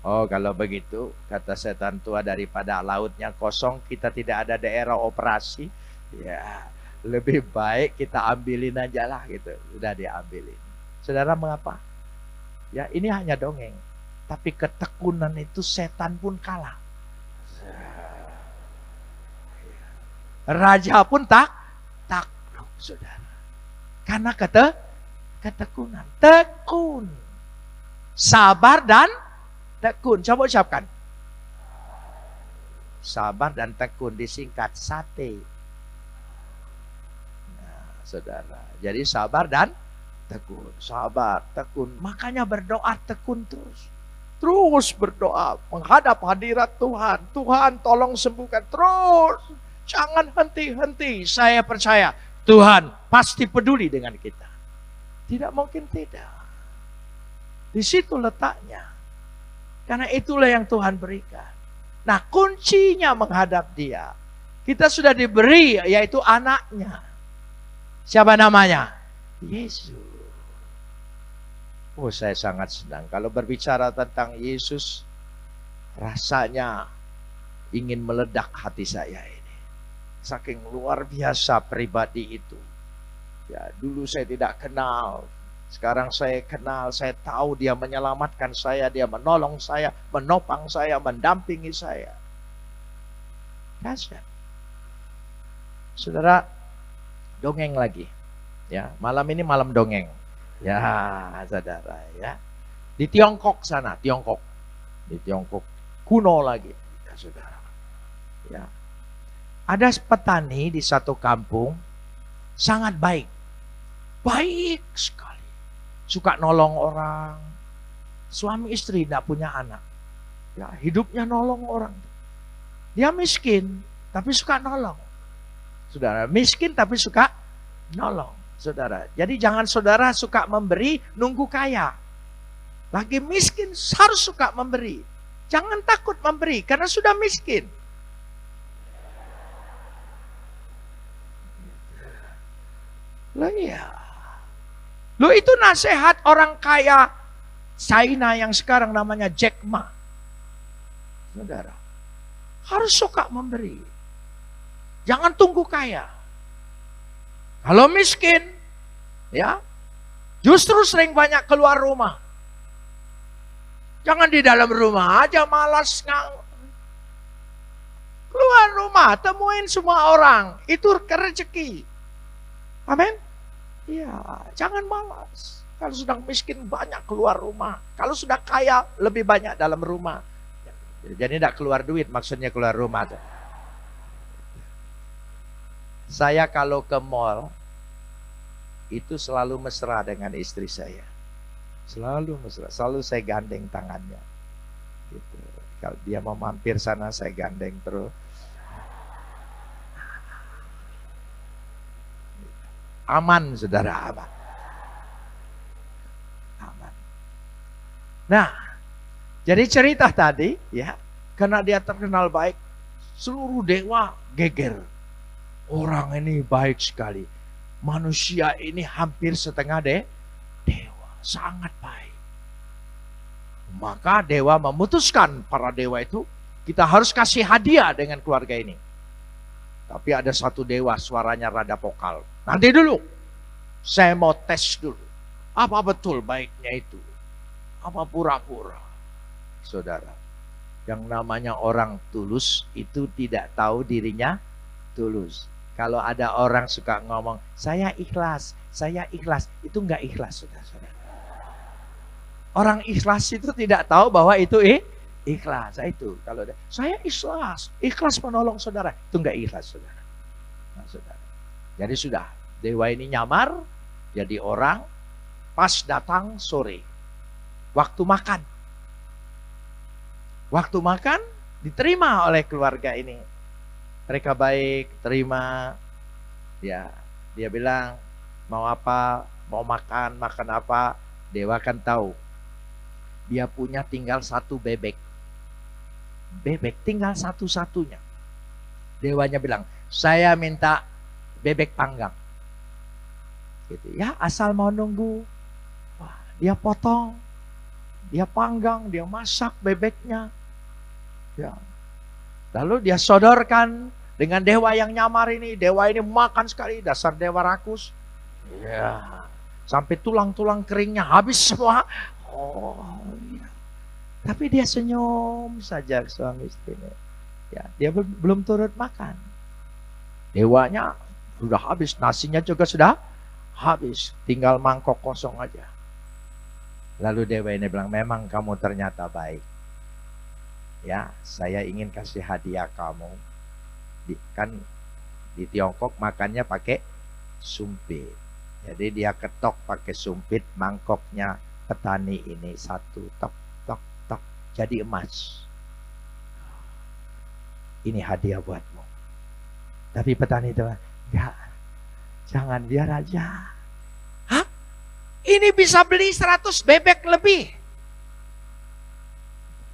Oh, kalau begitu, kata setan tua, daripada lautnya kosong, kita tidak ada daerah operasi, ya lebih baik kita ambilin aja lah gitu. Sudah diambilin. Saudara, mengapa? Ya, ini hanya dongeng. Tapi ketekunan itu setan pun kalah. Raja pun takluk, saudara. Karena ketekunan. Tekun. Sabar dan tekun. Coba ucapkan. Sabar dan tekun, disingkat SATE. Nah, saudara. Jadi sabar dan tekun. Sabar, tekun. Makanya berdoa tekun terus. Terus berdoa. Menghadap hadirat Tuhan. Tuhan tolong sembuhkan. Terus. Jangan henti-henti. Saya percaya Tuhan pasti peduli dengan kita. Tidak mungkin tidak. Di situ letaknya. Karena itulah yang Tuhan berikan. Nah, kuncinya menghadap Dia. Kita sudah diberi, yaitu anaknya. Siapa namanya? Yesus. Oh, saya sangat senang. Kalau berbicara tentang Yesus, rasanya ingin meledak hati saya ini. Saking luar biasa pribadi itu. Ya, dulu saya tidak kenal. Sekarang saya kenal, saya tahu Dia menyelamatkan saya, Dia menolong saya, menopang saya, mendampingi saya. Dahsyat. Saudara, dongeng lagi. Ya, malam ini malam dongeng. Ya, saudara, ya. Di Tiongkok sana, Tiongkok. Di Tiongkok kuno lagi, ya, saudara. Ya. Ada petani di satu kampung sangat baik. Baik sekali. Suka nolong orang. Suami istri tidak punya anak. Ya, hidupnya nolong orang. Dia miskin, tapi suka nolong. Saudara, miskin tapi suka nolong. Saudara, jadi jangan saudara suka memberi, nunggu kaya. Lagi miskin harus suka memberi. Jangan takut memberi, karena sudah miskin. Loh iya. Loh itu nasihat orang kaya China yang sekarang namanya Jack Ma. Saudara, harus suka memberi. Jangan tunggu kaya. Kalau miskin, ya, justru sering banyak keluar rumah. Jangan di dalam rumah aja malas. Keluar rumah, temuin semua orang. Itu rezeki. Amin. Ya, jangan malas. Kalau sudah miskin banyak keluar rumah. Kalau sudah kaya lebih banyak dalam rumah. Jadi tidak keluar duit, maksudnya keluar rumah. Saya kalau ke mall itu selalu mesra dengan istri saya. Selalu mesra, selalu saya gandeng tangannya. Gitu. Kalau dia mau mampir sana saya gandeng terus. Aman, saudara, aman. Aman. Nah, jadi cerita tadi, ya, karena dia terkenal baik, seluruh dewa geger. Orang ini baik sekali. Manusia ini hampir setengah dewa. Sangat baik. Maka dewa memutuskan, para dewa itu, kita harus kasih hadiah dengan keluarga ini. Tapi ada satu dewa suaranya rada vokal. Nanti dulu, saya mau tes dulu. Apa betul baiknya itu? Apa pura-pura? Saudara, yang namanya orang tulus itu tidak tahu dirinya tulus. Kalau ada orang suka ngomong, saya ikhlas, itu enggak ikhlas, saudara-saudara. Orang ikhlas itu tidak tahu bahwa itu ikhlas. Itu kalau saya ikhlas menolong saudara, itu enggak ikhlas, saudara. Nah, saudara. Jadi sudah, dewa ini nyamar jadi orang, pas datang sore, waktu makan. Waktu makan diterima oleh keluarga ini. Mereka baik, terima. Ya, dia bilang, mau apa, mau makan apa. Dewa kan tahu. Dia punya tinggal satu bebek. Bebek tinggal satu-satunya. Dewanya bilang, saya minta bebek panggang. Gitu. Ya, asal mau nunggu. Wah, dia potong. Dia panggang, dia masak bebeknya. Ya. Lalu dia sodorkan dengan dewa yang nyamar ini. Dewa ini makan sekali, dasar dewa rakus. Ya, sampai tulang-tulang keringnya habis semua. Oh, ya. Tapi dia senyum saja suami istrinya. Ya, dia belum turut makan. Dewanya sudah habis, nasinya juga sudah habis. Tinggal mangkok kosong aja. Lalu dewa ini bilang, memang kamu ternyata baik. Ya, saya ingin kasih hadiah kamu. Kan di Tiongkok makannya pakai sumpit. Jadi dia ketok pakai sumpit, mangkoknya petani ini satu, tok, tok, tok, jadi emas. Ini hadiah buatmu. Tapi petani itu, enggak, jangan, biar aja. Hah? Ini bisa beli 100 bebek lebih.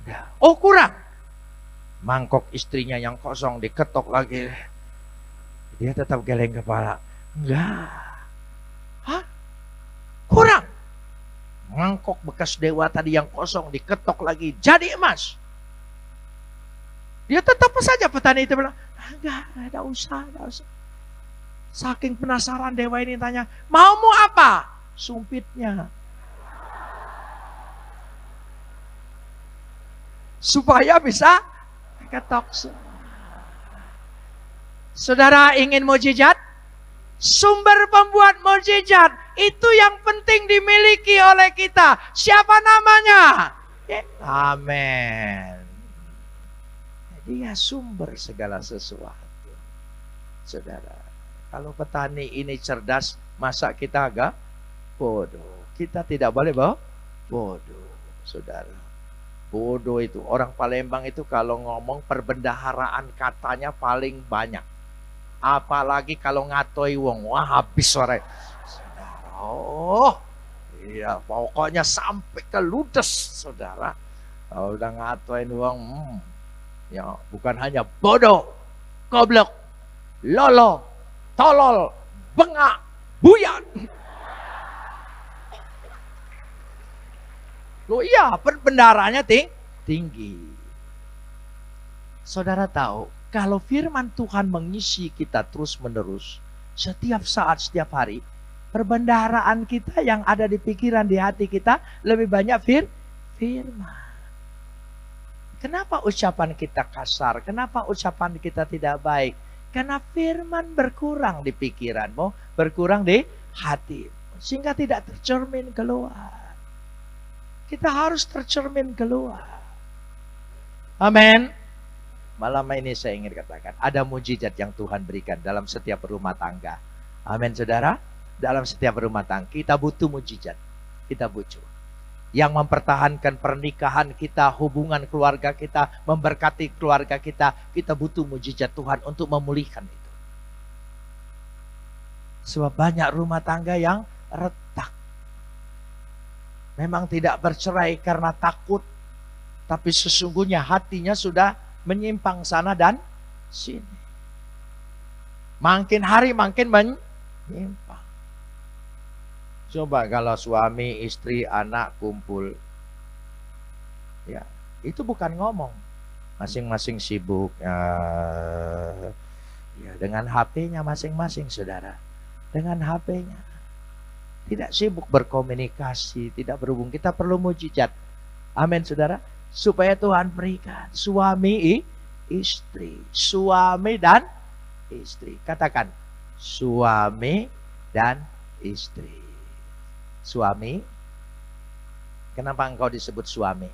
Ya. Oh kurang. Mangkok istrinya yang kosong diketok lagi. Dia tetap geleng kepala. Enggak. Hah? Kurang. Mangkok bekas dewa tadi yang kosong diketok lagi. Jadi emas. Dia tetap saja petani itu bilang, enggak usah. Saking penasaran dewa ini tanya, maumu apa? Sumpitnya. Supaya bisa ketok. Saudara ingin mukjizat? Sumber pembuat mukjizat itu yang penting dimiliki oleh kita. Siapa namanya? Amin. Dia sumber segala sesuatu. Saudara, kalau petani ini cerdas, masa kita agak bodoh? Kita tidak boleh bodoh, saudara. Bodoh itu, orang Palembang itu kalau ngomong perbendaharaan katanya paling banyak. Apalagi kalau ngatoi wong, wah habis sore. Saudara, oh iya, pokoknya sampai ke ludes, saudara. Kalau udah ngatoin wong, ya bukan hanya bodoh, goblok, lolo, tolol, bengak, buyat. Loh iya, perbendaharanya tinggi. Saudara tahu, kalau firman Tuhan mengisi kita terus-menerus, setiap saat, setiap hari, perbendaharaan kita yang ada di pikiran, di hati kita, lebih banyak firman. Kenapa ucapan kita kasar? Kenapa ucapan kita tidak baik? Karena firman berkurang di pikiranmu, berkurang di hati, sehingga tidak tercermin keluar. Kita harus tercermin keluar. Amin. Malam ini saya ingin katakan, ada mujizat yang Tuhan berikan dalam setiap rumah tangga. Amin, saudara. Dalam setiap rumah tangga, kita butuh mujizat. Kita butuh. Yang mempertahankan pernikahan kita, hubungan keluarga kita, memberkati keluarga kita. Kita butuh mujizat Tuhan untuk memulihkan itu. Sebab banyak rumah tangga yang retak. Memang tidak bercerai karena takut, tapi sesungguhnya hatinya sudah menyimpang sana dan sini. Makin hari makin menyimpang. Coba kalau suami, istri, anak kumpul, ya itu bukan ngomong, masing-masing sibuk, ya dengan HP-nya masing-masing, saudara, dengan HP-nya, tidak sibuk berkomunikasi, tidak berhubung. Kita perlu mujizat, amin, saudara, supaya Tuhan berikan suami, istri, suami dan istri. Katakan suami dan istri. Suami, kenapa engkau disebut suami?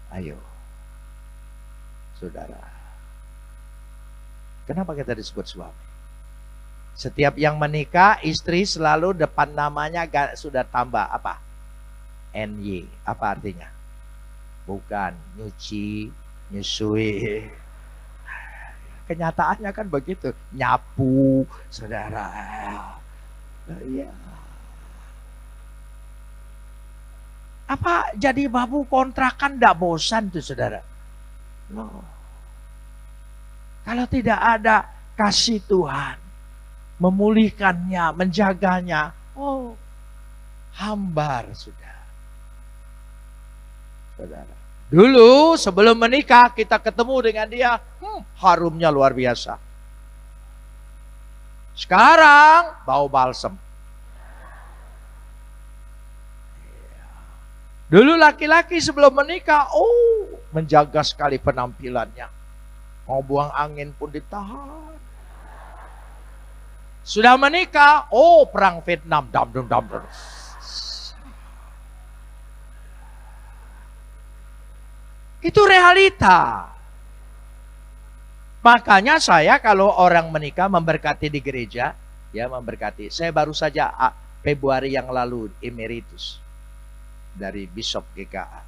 Ayo, saudara, kenapa kita disebut suami? Setiap yang menikah, istri selalu depan namanya sudah tambah apa? NY, apa artinya? Bukan nyuci, nyusui. Kenyataannya kan begitu, nyapu, saudara. Iya. Apa jadi babu kontrakan tidak bosan tuh, saudara? No. Kalau tidak ada kasih Tuhan, memulihkannya, menjaganya, oh, hambar sudah. Saudara, dulu sebelum menikah kita ketemu dengan dia, harumnya luar biasa. Sekarang bau balsem. Dulu laki-laki sebelum menikah, oh, menjaga sekali penampilannya. Mau buang angin pun ditahan. Sudah menikah, oh, perang Vietnam, dam. Itu realita. Makanya saya kalau orang menikah memberkati di gereja, ya memberkati. Saya baru saja Februari yang lalu emeritus dari Bishop GKA,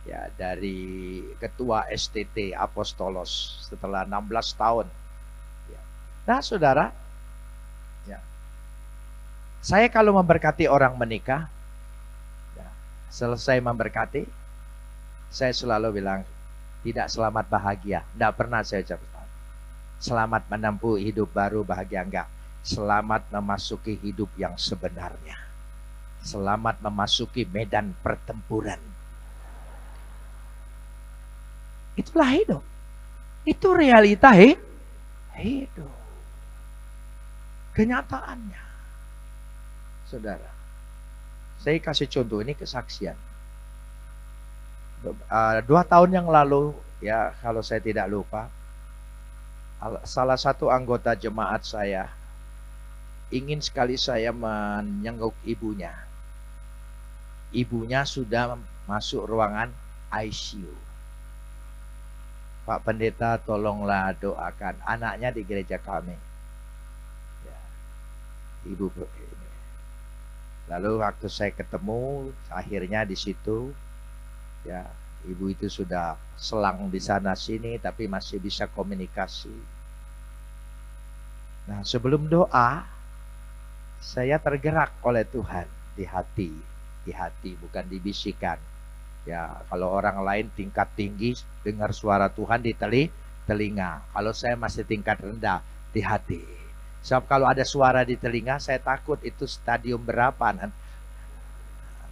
ya, dari Ketua STT Apostolos setelah 16 tahun. Ya. Nah, saudara, ya, saya kalau memberkati orang menikah, ya, selesai memberkati, Saya selalu bilang, tidak selamat bahagia. Tidak pernah saya ucapkan. Selamat menempuh hidup baru bahagia, enggak. Selamat memasuki hidup yang sebenarnya. Selamat memasuki medan pertempuran. Itulah hidup. Itu realita hidup. Kenyataannya. Saudara, saya kasih contoh, ini kesaksian. 2 tahun yang lalu, ya kalau saya tidak lupa, salah satu anggota jemaat saya ingin sekali saya menyengguk ibunya. Ibunya sudah masuk ruangan ICU. Pak Pendeta, tolonglah doakan anaknya di gereja kami. Ya, ibu ini. Lalu waktu saya ketemu, akhirnya di situ, ya, ibu itu sudah selang di sana sini, tapi masih bisa komunikasi. Nah, sebelum doa, saya tergerak oleh Tuhan di hati bukan dibisikkan. Ya, kalau orang lain tingkat tinggi dengar suara Tuhan di telinga. Kalau saya masih tingkat rendah di hati. Sebab kalau ada suara di telinga, saya takut itu stadium berapa nanti.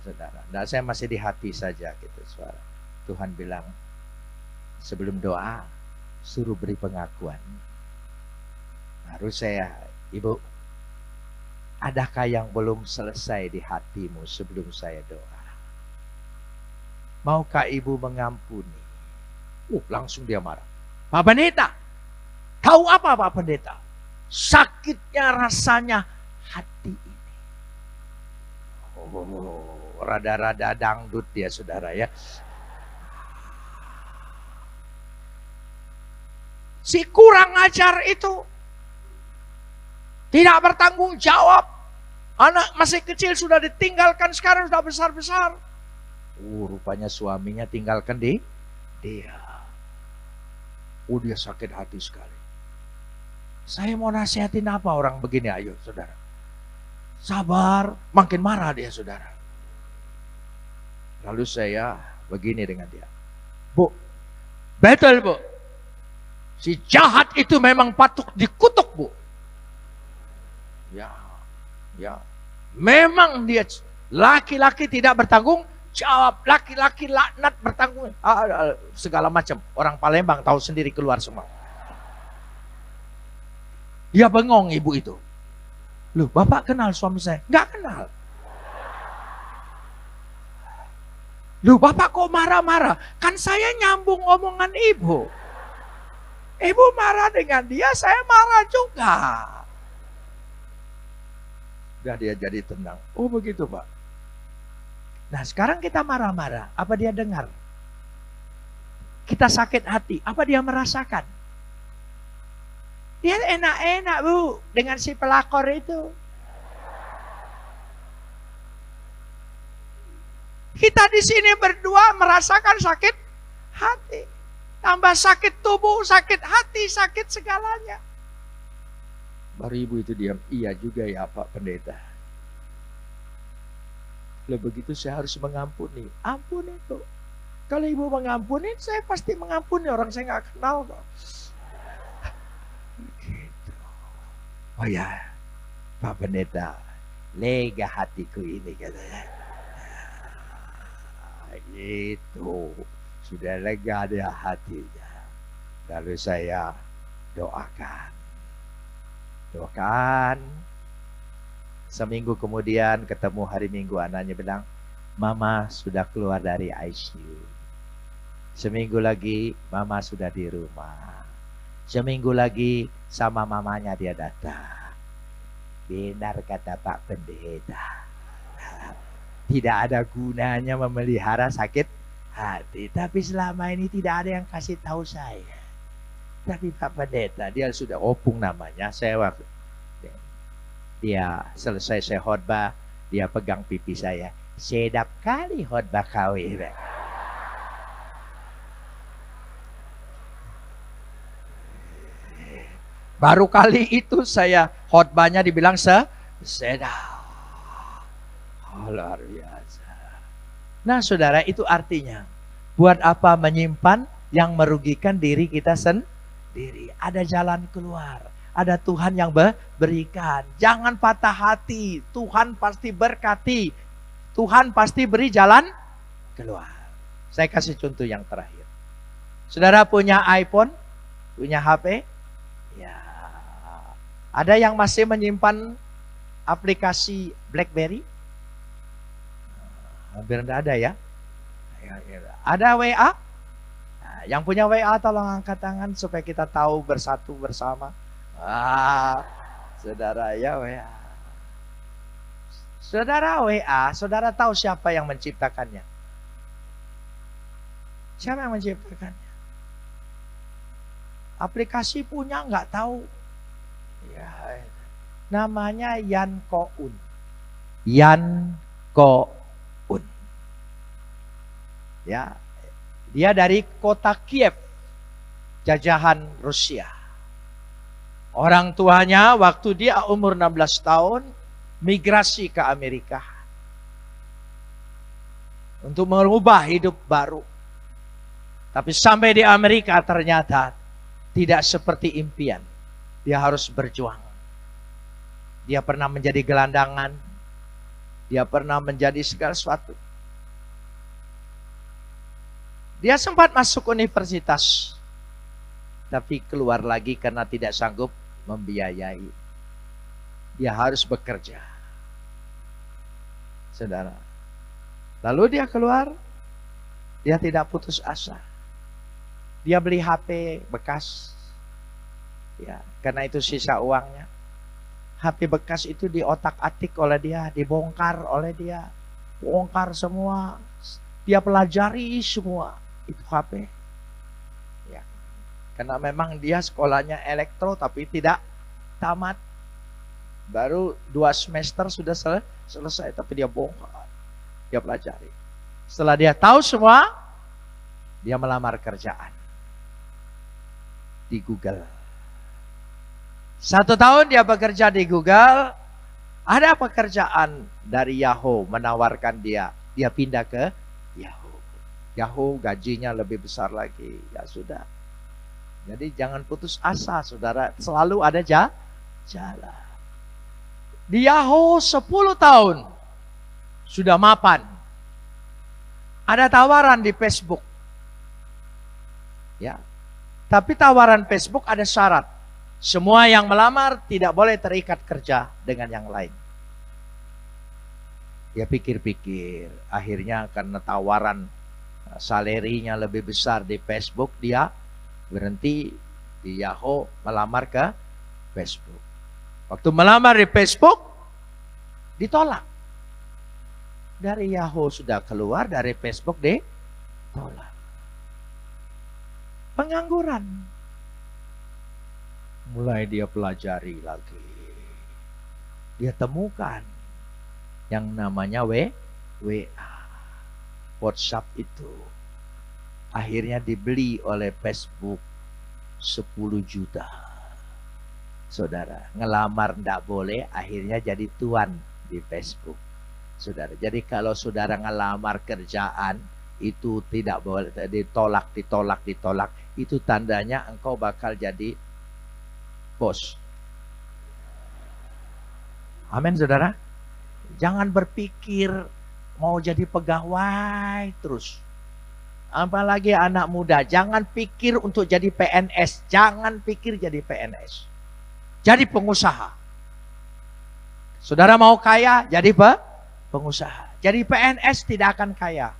Saudara, nah, saya masih di hati saja gitu suara. Tuhan bilang, sebelum doa, suruh beri pengakuan. Baru saya, Ibu, adakah yang belum selesai di hatimu sebelum saya doa? Maukah ibu mengampuni? Langsung dia marah. Pak Pendeta, tahu apa Pak Pendeta? Sakitnya rasanya hati ini. Rada-rada dangdut dia, saudara ya. Si kurang ajar itu tidak bertanggung jawab. Anak masih kecil sudah ditinggalkan, sekarang sudah besar-besar. Rupanya suaminya tinggalkan dia. Dia sakit hati sekali. Saya mau nasihatin apa orang begini, ayo saudara. Sabar, makin marah dia, saudara. Lalu saya begini dengan dia. Bu, betul Bu. Si jahat itu memang patut dikutuk, Bu. Ya. Memang dia laki-laki tidak bertanggung jawab, laki-laki laknat bertanggung, segala macam. Orang Palembang tahu sendiri, keluar semua. Dia bengong ibu itu. Loh, Bapak kenal suami saya? Enggak kenal. Loh, Bapak kok marah-marah? Kan saya nyambung omongan ibu. Ibu marah dengan dia, saya marah juga. Udah dia jadi tenang. Oh begitu Pak. Nah sekarang kita marah-marah, apa dia dengar? Kita sakit hati, apa dia merasakan? Dia enak-enak Bu dengan si pelakor itu. Kita di sini berdua merasakan sakit hati. Tambah sakit tubuh, sakit hati, sakit segalanya. Baru ibu itu diam, iya juga ya Pak Pendeta. Lah begitu saya harus mengampuni. Ampuni itu. Kalau ibu mengampuni, saya pasti mengampuni. Orang saya nggak kenal kok. Gitu. Oh ya, Pak Pendeta, lega hatiku ini katanya. Gitu. Sudah lega dia hatinya. Lalu saya doakan. Seminggu kemudian ketemu hari Minggu, anaknya bilang, Mama sudah keluar dari ICU. Seminggu lagi Mama sudah di rumah. Seminggu lagi sama mamanya dia datang. Benar kata Pak Pendeta, tidak ada gunanya memelihara sakit hati. Tapi selama ini tidak ada yang kasih tahu saya. Tapi Pak Pendeta, dia sudah opung namanya. Dia selesai saya khotbah, dia pegang pipi saya. Sedap kali khotbah kau ini. Baru kali itu saya khotbahnya dibilang sedap. Oh, luar biasa. Nah saudara, itu artinya Buat apa menyimpan yang merugikan diri kita sendiri? Ada jalan keluar. Ada Tuhan yang berikan. Jangan patah hati. Tuhan pasti berkati. Tuhan pasti beri jalan keluar. Saya kasih contoh yang terakhir. Saudara punya iPhone? Punya HP? Ya. Ada yang masih menyimpan aplikasi BlackBerry? Hampir tidak ada ya. Ada WA? Nah, yang punya WA tolong angkat tangan supaya kita tahu bersatu bersama. Saudara ya WA. Saudara WA, saudara tahu siapa yang menciptakannya? Siapa yang menciptakannya? Aplikasi punya nggak tahu. Ya, namanya Yan Koun. Yan Koun. Ya, dia dari kota Kiev, jajahan Rusia. Orang tuanya waktu dia umur 16 tahun migrasi ke Amerika untuk merubah hidup baru. Tapi sampai di Amerika ternyata tidak seperti impian. Dia harus berjuang. Dia pernah menjadi gelandangan. Dia pernah menjadi segala sesuatu. Dia sempat masuk universitas, tapi keluar lagi karena tidak sanggup membiayai. Dia harus bekerja. Saudara. Lalu dia keluar, dia tidak putus asa. Dia beli HP bekas. Ya, karena itu sisa uangnya. HP bekas itu diotak-atik oleh dia, dibongkar oleh dia. Bongkar semua. Dia pelajari semua. Itu HP. Ya. Karena memang dia sekolahnya elektro tapi tidak tamat. Baru 2 semester sudah selesai tapi dia bongkar. Dia pelajari. Setelah dia tahu semua, dia melamar kerjaan di Google. 1 tahun dia bekerja di Google. Ada pekerjaan dari Yahoo menawarkan dia pindah ke Yahoo. Yahoo gajinya lebih besar lagi. Ya sudah. Jadi jangan putus asa, saudara. Selalu ada jalan. Di Yahoo 10 tahun. Sudah mapan. Ada tawaran di Facebook. Ya. Tapi tawaran Facebook ada syarat. Semua yang melamar tidak boleh terikat kerja dengan yang lain. Dia pikir-pikir. Akhirnya karena tawaran salarinya lebih besar di Facebook, dia berhenti di Yahoo, melamar ke Facebook. Waktu melamar di Facebook, ditolak. Dari Yahoo sudah keluar, dari Facebook ditolak. Pengangguran. Mulai dia pelajari lagi. Dia temukan yang namanya WA. WhatsApp itu akhirnya dibeli oleh Facebook 10 juta. Saudara, ngelamar ndak boleh, akhirnya jadi tuan di Facebook. Saudara, jadi kalau saudara ngelamar kerjaan itu tidak boleh, ditolak. Itu tandanya engkau bakal jadi bos. Amin, saudara. Jangan berpikir mau jadi pegawai terus. Apalagi anak muda, jangan pikir untuk jadi PNS. Jangan pikir jadi PNS. Jadi pengusaha. Saudara mau kaya, jadi pengusaha. Jadi PNS tidak akan kaya.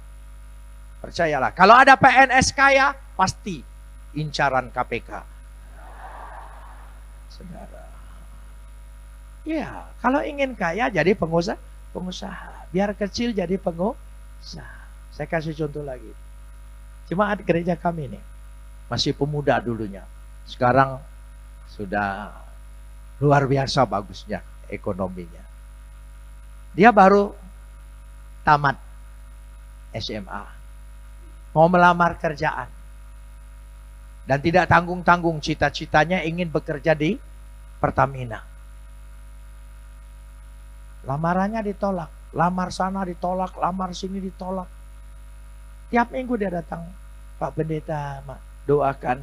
Percayalah, kalau ada PNS kaya, pasti incaran KPK. Saudara. Ya, kalau ingin kaya, jadi pengusaha. Biar kecil jadi pengusaha. Saya kasih contoh lagi. Jemaat gereja kami nih, masih pemuda dulunya. Sekarang sudah luar biasa bagusnya ekonominya. Dia baru tamat SMA. Mau melamar kerjaan. Dan tidak tanggung-tanggung, cita-citanya ingin bekerja di Pertamina. Lamarannya ditolak. Lamar sana ditolak, lamar sini ditolak. Tiap minggu dia datang, Pak Pendeta, doakan.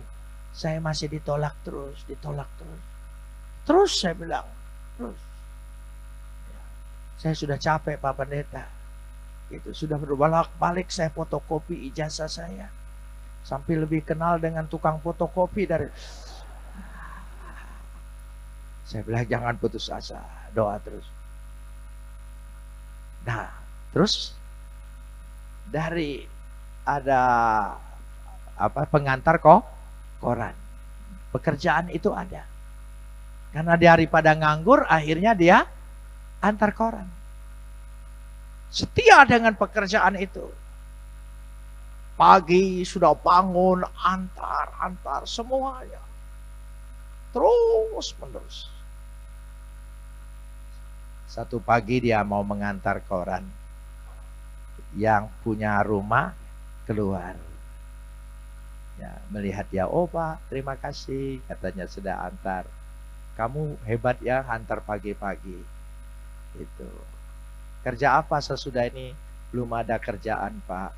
Saya masih ditolak terus, ditolak terus. Terus saya bilang, terus. Saya sudah capek Pak Pendeta. Itu sudah berbolak-balik saya fotokopi ijazah saya. Sampai lebih kenal dengan tukang fotokopi dari. Saya bilang jangan putus asa, doa terus. Nah, terus dari ada pengantar koran. Pekerjaan itu ada. Karena daripada nganggur, akhirnya dia antar koran. Setia dengan pekerjaan itu. Pagi sudah bangun, antar semuanya. Terus menerus. Satu pagi dia mau mengantar koran. Yang punya rumah keluar. Ya, melihat dia, oh Pak, terima kasih. Katanya sudah antar. Kamu hebat ya, antar pagi-pagi. Itu. Kerja apa sesudah ini? Belum ada kerjaan Pak.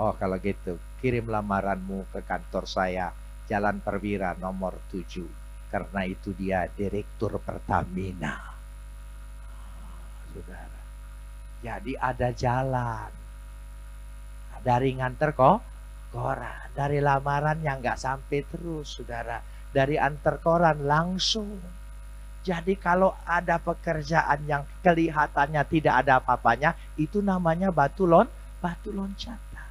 Oh kalau gitu, kirim lamaranmu ke kantor saya. Jalan Perwira nomor 7. Karena itu dia Direktur Pertamina. Saudara. Jadi ada jalan. Dari nganter koran. Dari lamaran yang nggak sampai terus, saudara. Dari antar koran langsung. Jadi kalau ada pekerjaan yang kelihatannya tidak ada apa-apanya, itu namanya batu loncatan.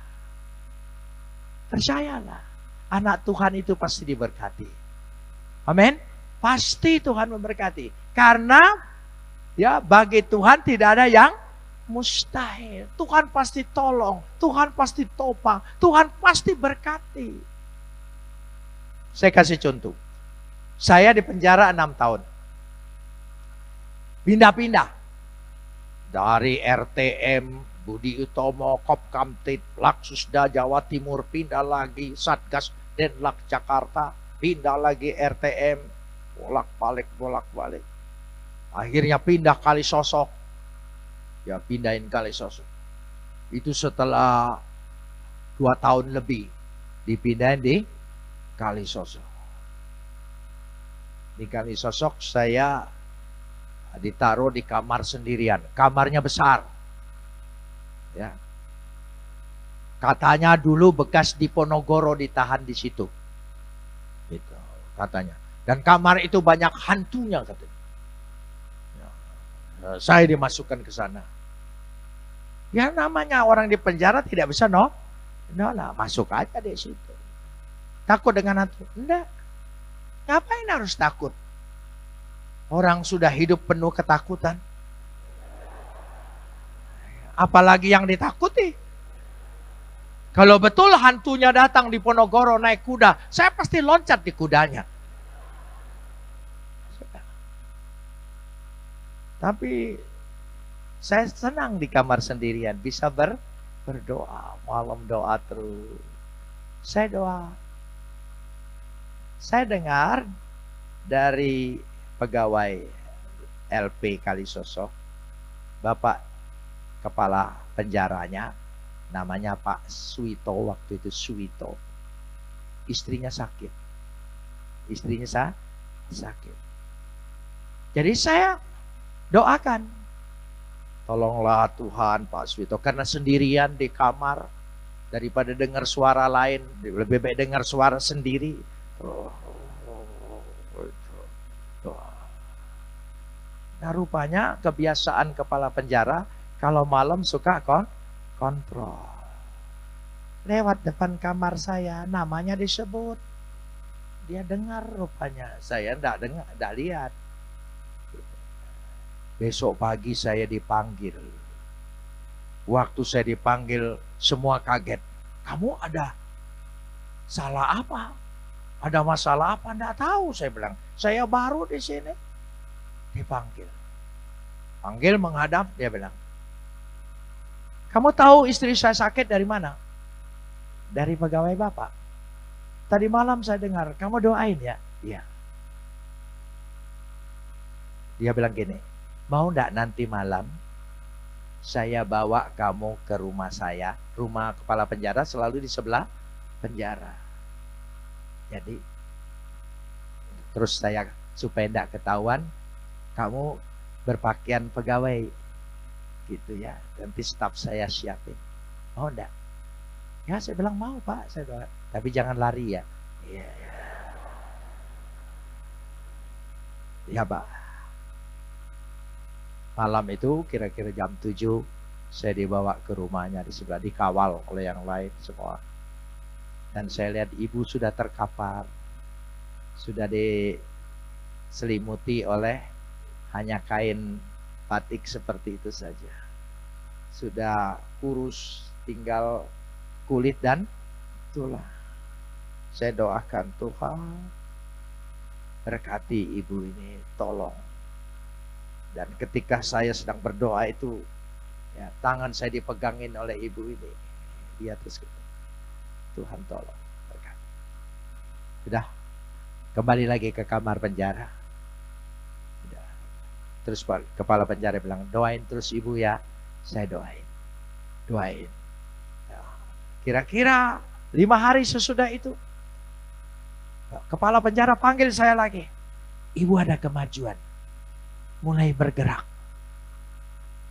Percayalah, anak Tuhan itu pasti diberkati. Amin. Pasti Tuhan memberkati. Karena ya bagi Tuhan tidak ada yang mustahil. Tuhan pasti tolong, Tuhan pasti topang, Tuhan pasti berkati. Saya kasih contoh. Saya di penjara 6 tahun. Pindah-pindah. Dari RTM, Budi Utomo, Kopkamtid, Laksusda, Jawa Timur, pindah lagi, Satgas, Denlak, Jakarta, pindah lagi RTM, bolak-balik. Akhirnya pindah Kalisosok. Ya pindahin Kalisosok. Itu setelah 2 tahun lebih dipindahin di Kalisosok. Di Kalisosok saya ditaruh di kamar sendirian. Kamarnya besar. Ya. Katanya dulu bekas Diponegoro ditahan di situ. Gitu, katanya. Dan kamar itu banyak hantunya katanya. Ya. Saya dimasukkan ke sana. Ya namanya orang di penjara tidak bisa lah, masuk aja di situ. Takut dengan hantu? Enggak. Ngapain harus takut? Orang sudah hidup penuh ketakutan. Apalagi yang ditakuti. Kalau betul hantunya datang di Ponorogo naik kuda, saya pasti loncat di kudanya. Tapi saya senang di kamar sendirian, bisa berdoa, malam doa terus. Saya doa. Saya dengar dari pegawai LP Kalisosok, Bapak kepala penjaranya, namanya Pak Suwito, waktu itu Suwito. Istrinya sakit. Sakit. Jadi saya doakan, tolonglah Tuhan Pak Suwito, karena sendirian di kamar, daripada dengar suara lain, lebih baik dengar suara sendiri. Nah rupanya kebiasaan kepala penjara, kalau malam suka kontrol. Lewat depan kamar saya, namanya disebut. Dia dengar rupanya, saya enggak dengar, enggak lihat. Besok pagi saya dipanggil. Waktu saya dipanggil, semua kaget. Kamu ada salah apa? Ada masalah apa? Enggak tahu, saya bilang. Saya baru di sini. Dipanggil. Panggil menghadap, dia bilang. Kamu tahu istri saya sakit dari mana? Dari pegawai Bapak. Tadi malam saya dengar, kamu doain ya? Iya. Dia bilang gini, mau enggak nanti malam saya bawa kamu ke rumah saya. Rumah kepala penjara selalu di sebelah penjara. Jadi terus saya supaya tidak ketahuan, kamu berpakaian pegawai gitu ya, nanti staf saya siapin. Oh enggak, ya saya bilang mau Pak, saya bilang, tapi jangan lari ya. Iya ya Pak. Malam itu kira-kira jam 7 saya dibawa ke rumahnya, di sebelah, dikawal oleh yang lain semua. Dan saya lihat ibu sudah terkapar, sudah diselimuti oleh hanya kain batik seperti itu saja. Sudah kurus, tinggal kulit dan tulang. Saya doakan, Tuhan berkati ibu ini, tolong. Dan ketika saya sedang berdoa itu, ya, tangan saya dipegangin oleh ibu ini. Dia terus gitu, Tuhan tolong berkati. Sudah kembali lagi ke kamar penjara. Sudah. Terus kepala penjara bilang, doain terus ibu ya. Saya doain. Ya. Kira-kira 5 hari sesudah itu, kepala penjara panggil saya lagi. Ibu ada kemajuan, mulai bergerak.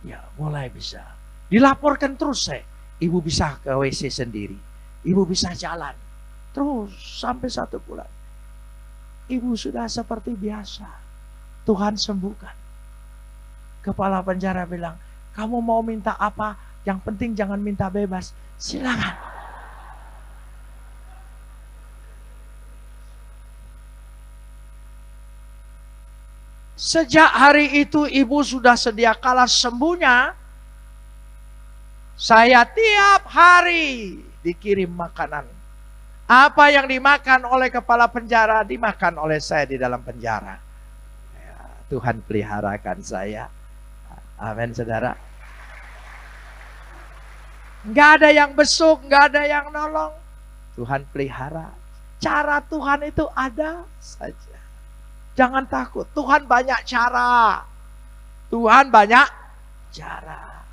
Ya, mulai bisa. Dilaporkan terus saya. Ibu bisa ke WC sendiri. Ibu bisa jalan. Terus sampai 1 bulan. Ibu sudah seperti biasa. Tuhan sembuhkan. Kepala penjara bilang, kamu mau minta apa? Yang penting jangan minta bebas. Silakan. Sejak hari itu ibu sudah sedia kala sembuhnya. Saya tiap hari dikirim makanan. Apa yang dimakan oleh kepala penjara dimakan oleh saya di dalam penjara. Ya, Tuhan peliharakan saya. Amin saudara. Nggak ada yang besuk, nggak ada yang nolong. Tuhan pelihara. Cara Tuhan itu ada saja. Jangan takut, Tuhan banyak cara. Tuhan banyak cara.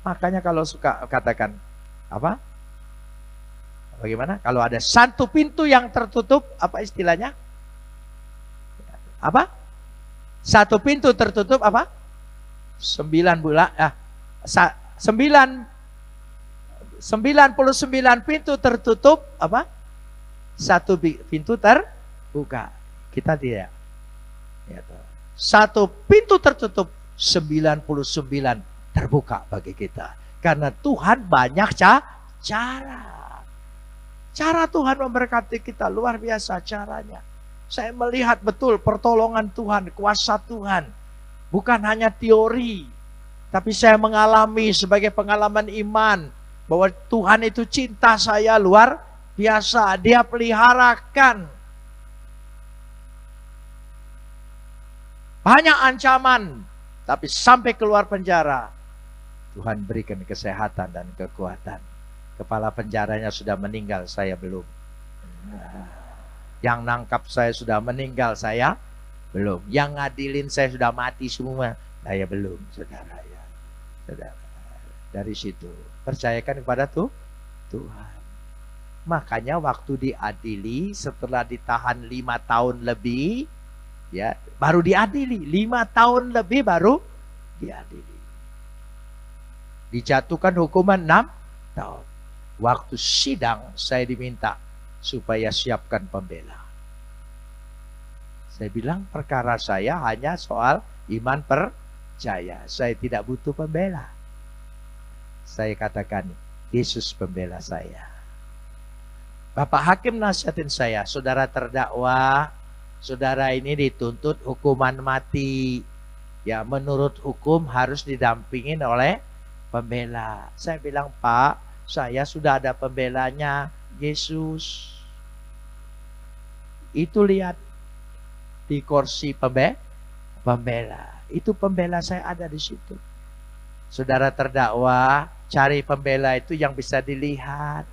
Makanya kalau suka katakan, apa? Bagaimana? Kalau ada 1 pintu yang tertutup, apa istilahnya? Apa? 1 pintu tertutup, apa? 99 pintu tertutup, apa? 1 pintu terbuka. Kita tidak. 1 pintu tertutup, 99 terbuka bagi kita. Karena Tuhan banyak cara. Cara Tuhan memberkati kita luar biasa caranya. Saya melihat betul pertolongan Tuhan, kuasa Tuhan. Bukan hanya teori, tapi saya mengalami sebagai pengalaman iman bahwa Tuhan itu cinta saya luar biasa. Dia peliharakan. Banyak ancaman, tapi sampai keluar penjara, Tuhan berikan kesehatan dan kekuatan. Kepala penjaranya sudah meninggal, saya belum. Yang nangkap saya sudah meninggal, saya belum. Yang ngadilin saya sudah mati semua, saya belum, saudara ya. Saudara. Dari situ percayakan kepada Tuhan. Makanya waktu diadili, setelah ditahan 5 tahun lebih, ya baru diadili. 5 tahun lebih baru diadili. Dijatuhkan hukuman 6 tahun. Waktu sidang saya diminta supaya siapkan pembela. Saya bilang perkara saya hanya soal iman percaya. Saya tidak butuh pembela. Saya katakan Yesus pembela saya. Bapak hakim nasihatin saya, saudara terdakwa, saudara ini dituntut hukuman mati. Ya menurut hukum harus didampingin oleh pembela. Saya bilang, Pak, saya sudah ada pembelanya, Yesus. Itu lihat di kursi pembela. Itu pembela saya ada di situ. Saudara terdakwa, cari pembela itu yang bisa dilihat.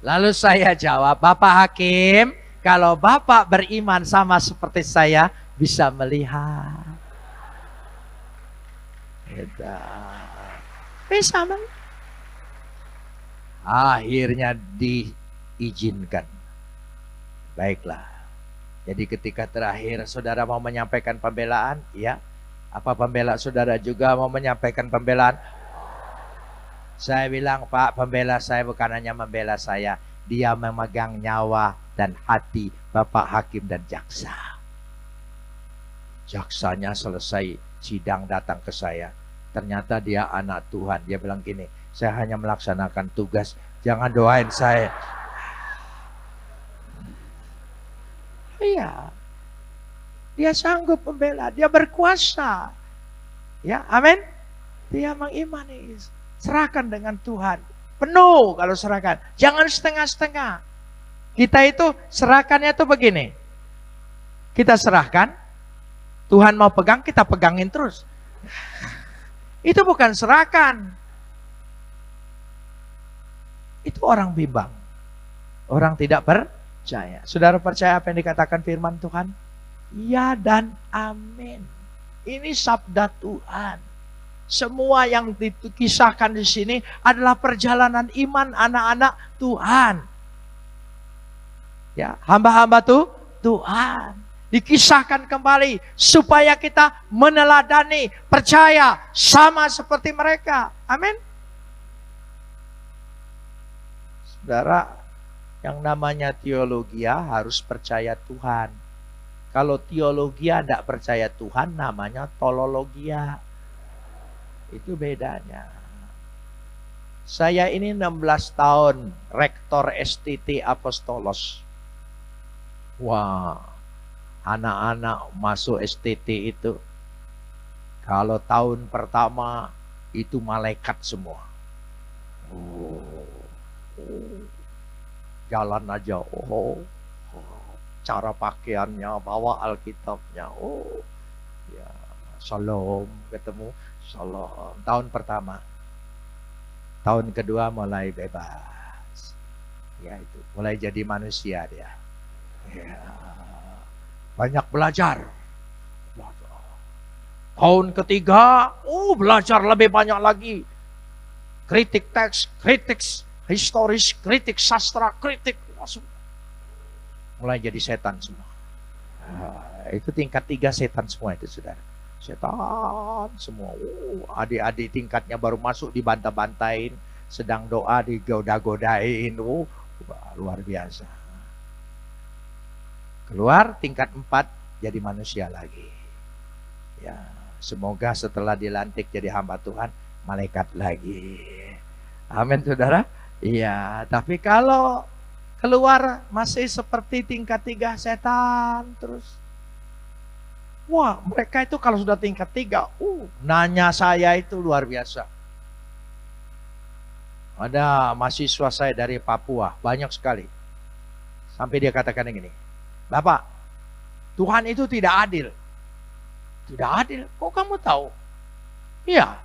Lalu saya jawab, Bapak Hakim, kalau Bapak beriman sama seperti saya, bisa melihat. Bisa melihat. Akhirnya diizinkan. Baiklah. Jadi ketika terakhir saudara mau menyampaikan pembelaan, ya. Apa pembela saudara juga mau menyampaikan pembelaan? Saya bilang, Pak, pembela saya bukan hanya membela saya. Dia memegang nyawa dan hati Bapak Hakim dan Jaksa. Jaksanya selesai sidang datang ke saya. Ternyata dia anak Tuhan. Dia bilang gini, saya hanya melaksanakan tugas. Jangan doain saya. Iya. Dia sanggup membela, dia berkuasa. Ya, amin. Dia mengimani. Serahkan dengan Tuhan. Penuh kalau serahkan. Jangan setengah-setengah. Kita itu serahkannya tuh begini. Kita serahkan, Tuhan mau pegang, kita pegangin terus. Itu bukan serahkan. Itu orang bimbang. Orang tidak percaya. Saudara percaya apa yang dikatakan firman Tuhan? Ya dan amin. Ini sabda Tuhan. Semua yang dikisahkan di sini adalah perjalanan iman anak-anak Tuhan. Ya, hamba-hamba Tuhan. Dikisahkan kembali supaya kita meneladani, percaya sama seperti mereka. Amin. Saudara, yang namanya teologia harus percaya Tuhan. Kalau teologia tidak percaya Tuhan, namanya tolologia. Itu bedanya. Saya ini 16 tahun rektor STT Apostolos. Wah, anak-anak masuk STT itu, kalau tahun pertama itu malaikat semua. Jalan aja, cara pakaiannya, bawa Alkitabnya, ya, shalom, ketemu, shalom. Tahun pertama. Tahun kedua mulai bebas. Ya itu, mulai jadi manusia dia. Ya, banyak belajar. Tahun ketiga, belajar lebih banyak lagi. Kritik teks, kritik historis, kritik sastra, kritik langsung. Mulai jadi setan semua. Itu tingkat 3 setan semua itu, saudara. Setan semua. Adik-adik tingkatnya baru masuk dibantah-bantain, sedang doa digoda-godain. Luar biasa. Keluar tingkat 4 jadi manusia lagi. Ya, semoga setelah dilantik jadi hamba Tuhan, malaikat lagi. Amin, saudara. Iya, tapi kalau keluar masih seperti tingkat 3 setan terus. Wah, mereka itu kalau sudah tingkat 3, nanya saya itu luar biasa. Ada mahasiswa saya dari Papua, banyak sekali. Sampai dia katakan begini, Bapak, Tuhan itu tidak adil. Tidak adil? Kok kamu tahu? Iya,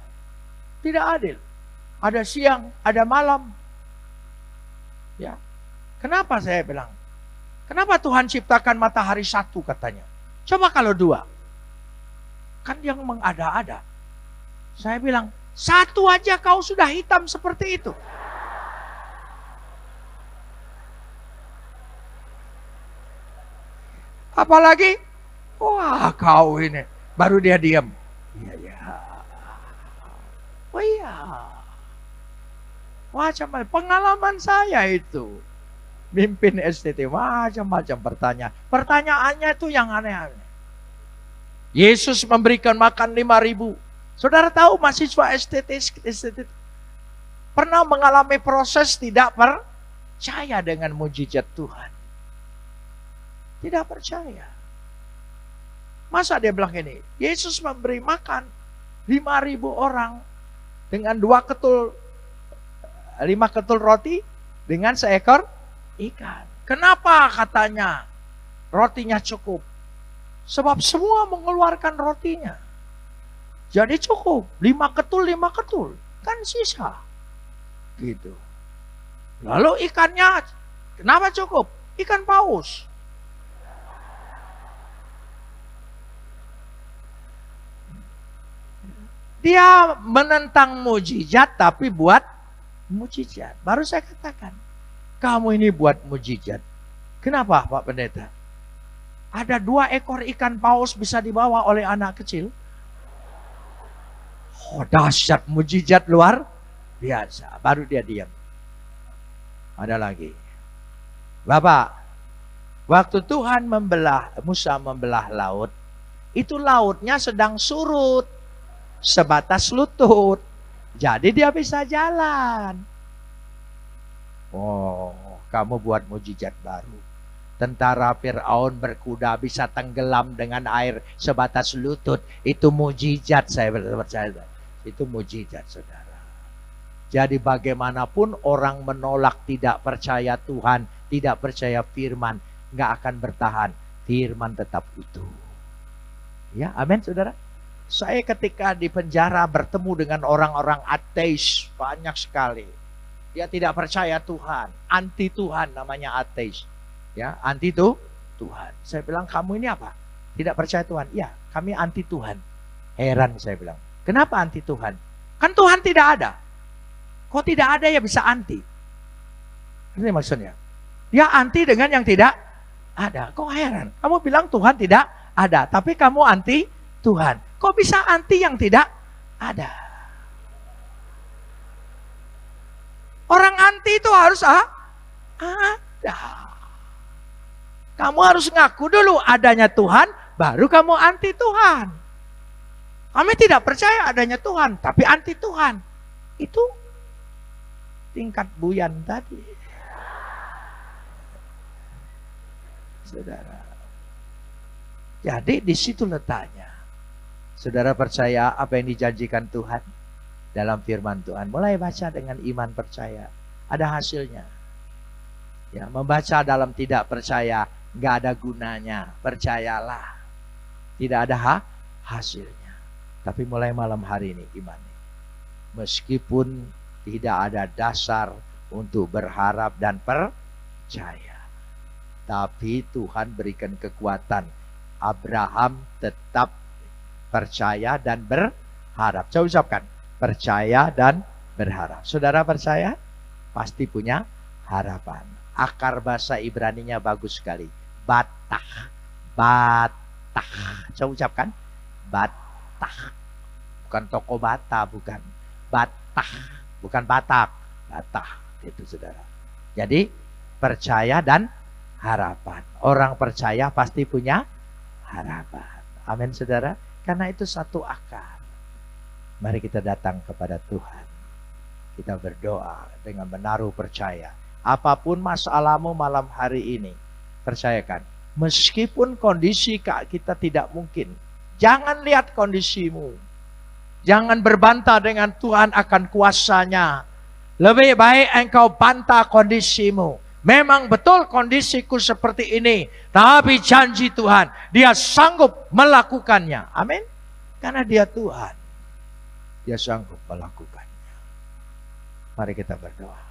tidak adil. Ada siang, ada malam. Ya, kenapa saya bilang? Kenapa Tuhan ciptakan matahari 1 katanya? Coba kalau 2. Kan yang mengada-ada. Saya bilang, 1 aja kau sudah hitam seperti itu. Apalagi, wah kau ini. Baru dia diam. Iya. Oh iya. Macam pengalaman saya itu. Mimpin STT, macam-macam pertanyaan. Pertanyaannya itu yang aneh-aneh. Yesus memberikan makan 5.000. Saudara tahu mahasiswa STT pernah mengalami proses tidak percaya dengan mujizat Tuhan. Tidak percaya. Masa dia bilang ini, Yesus memberi makan 5.000 orang dengan 5 ketul roti dengan seekor ikan. Kenapa katanya rotinya cukup? Sebab semua mengeluarkan rotinya. Jadi cukup 5 ketul kan sisa. Gitu. Lalu ikannya kenapa cukup? Ikan paus. Dia menentang mujizat tapi buat mujizat. Baru saya katakan, kamu ini buat mujizat. Kenapa Pak Pendeta? Ada 2 ekor ikan paus bisa dibawa oleh anak kecil. Oh, dahsyat, mujizat luar biasa. Baru dia diam. Ada lagi. Bapak, waktu Tuhan Musa membelah laut, itu lautnya sedang surut. Sebatas lutut. Jadi dia bisa jalan. Oh, kamu buat mujizat baru. Tentara Fir'aun berkuda bisa tenggelam dengan air sebatas lutut. Itu mujizat, saya percaya. Itu mujizat, saudara. Jadi bagaimanapun orang menolak, tidak percaya Tuhan, tidak percaya firman, nggak akan bertahan. Firman tetap utuh. Ya, amin saudara. Saya ketika di penjara bertemu dengan orang-orang ateis banyak sekali. Dia tidak percaya Tuhan, anti Tuhan, namanya ateis. Ya, anti Tuhan. Saya bilang, kamu ini apa? Tidak percaya Tuhan? Ya, kami anti Tuhan. Heran saya bilang. Kenapa anti Tuhan? Kan Tuhan tidak ada. Kok tidak ada ya bisa anti? Ini maksudnya. Dia anti dengan yang tidak ada. Kok heran? Kamu bilang Tuhan tidak ada, tapi kamu anti Tuhan. Kok bisa anti yang tidak ada? Orang anti itu harus ada. Kamu harus ngaku dulu adanya Tuhan, baru kamu anti Tuhan. Kami tidak percaya adanya Tuhan, tapi anti Tuhan. Itu tingkat buyan tadi. Saudara. Jadi di situ letaknya. Saudara percaya apa yang dijanjikan Tuhan dalam firman Tuhan. Mulai baca dengan iman percaya. Ada hasilnya. Ya, membaca dalam tidak percaya nggak ada gunanya. Percayalah. Tidak ada hasilnya. Tapi mulai malam hari ini iman. Meskipun tidak ada dasar untuk berharap dan percaya. Tapi Tuhan berikan kekuatan. Abraham tetap percaya dan berharap. Coba ucapkan, percaya dan berharap. Saudara percaya? Pasti punya harapan. Akar bahasa Ibraninya bagus sekali. Batah. Batah. Coba ucapkan, batah. Bukan toko bata, bukan. Batah. Bukan Batak. Batah. Itu saudara. Jadi percaya dan harapan. Orang percaya pasti punya harapan. Amin saudara. Karena itu satu akar. Mari kita datang kepada Tuhan. Kita berdoa dengan menaruh percaya. Apapun masalahmu malam hari ini, percayakan. Meskipun kondisi kita tidak mungkin, jangan lihat kondisimu. Jangan berbantah dengan Tuhan akan kuasanya. Lebih baik engkau bantah kondisimu. Memang betul kondisiku seperti ini, tapi janji Tuhan, Dia sanggup melakukannya. Amin. Karena Dia Tuhan, Dia sanggup melakukannya. Mari kita berdoa.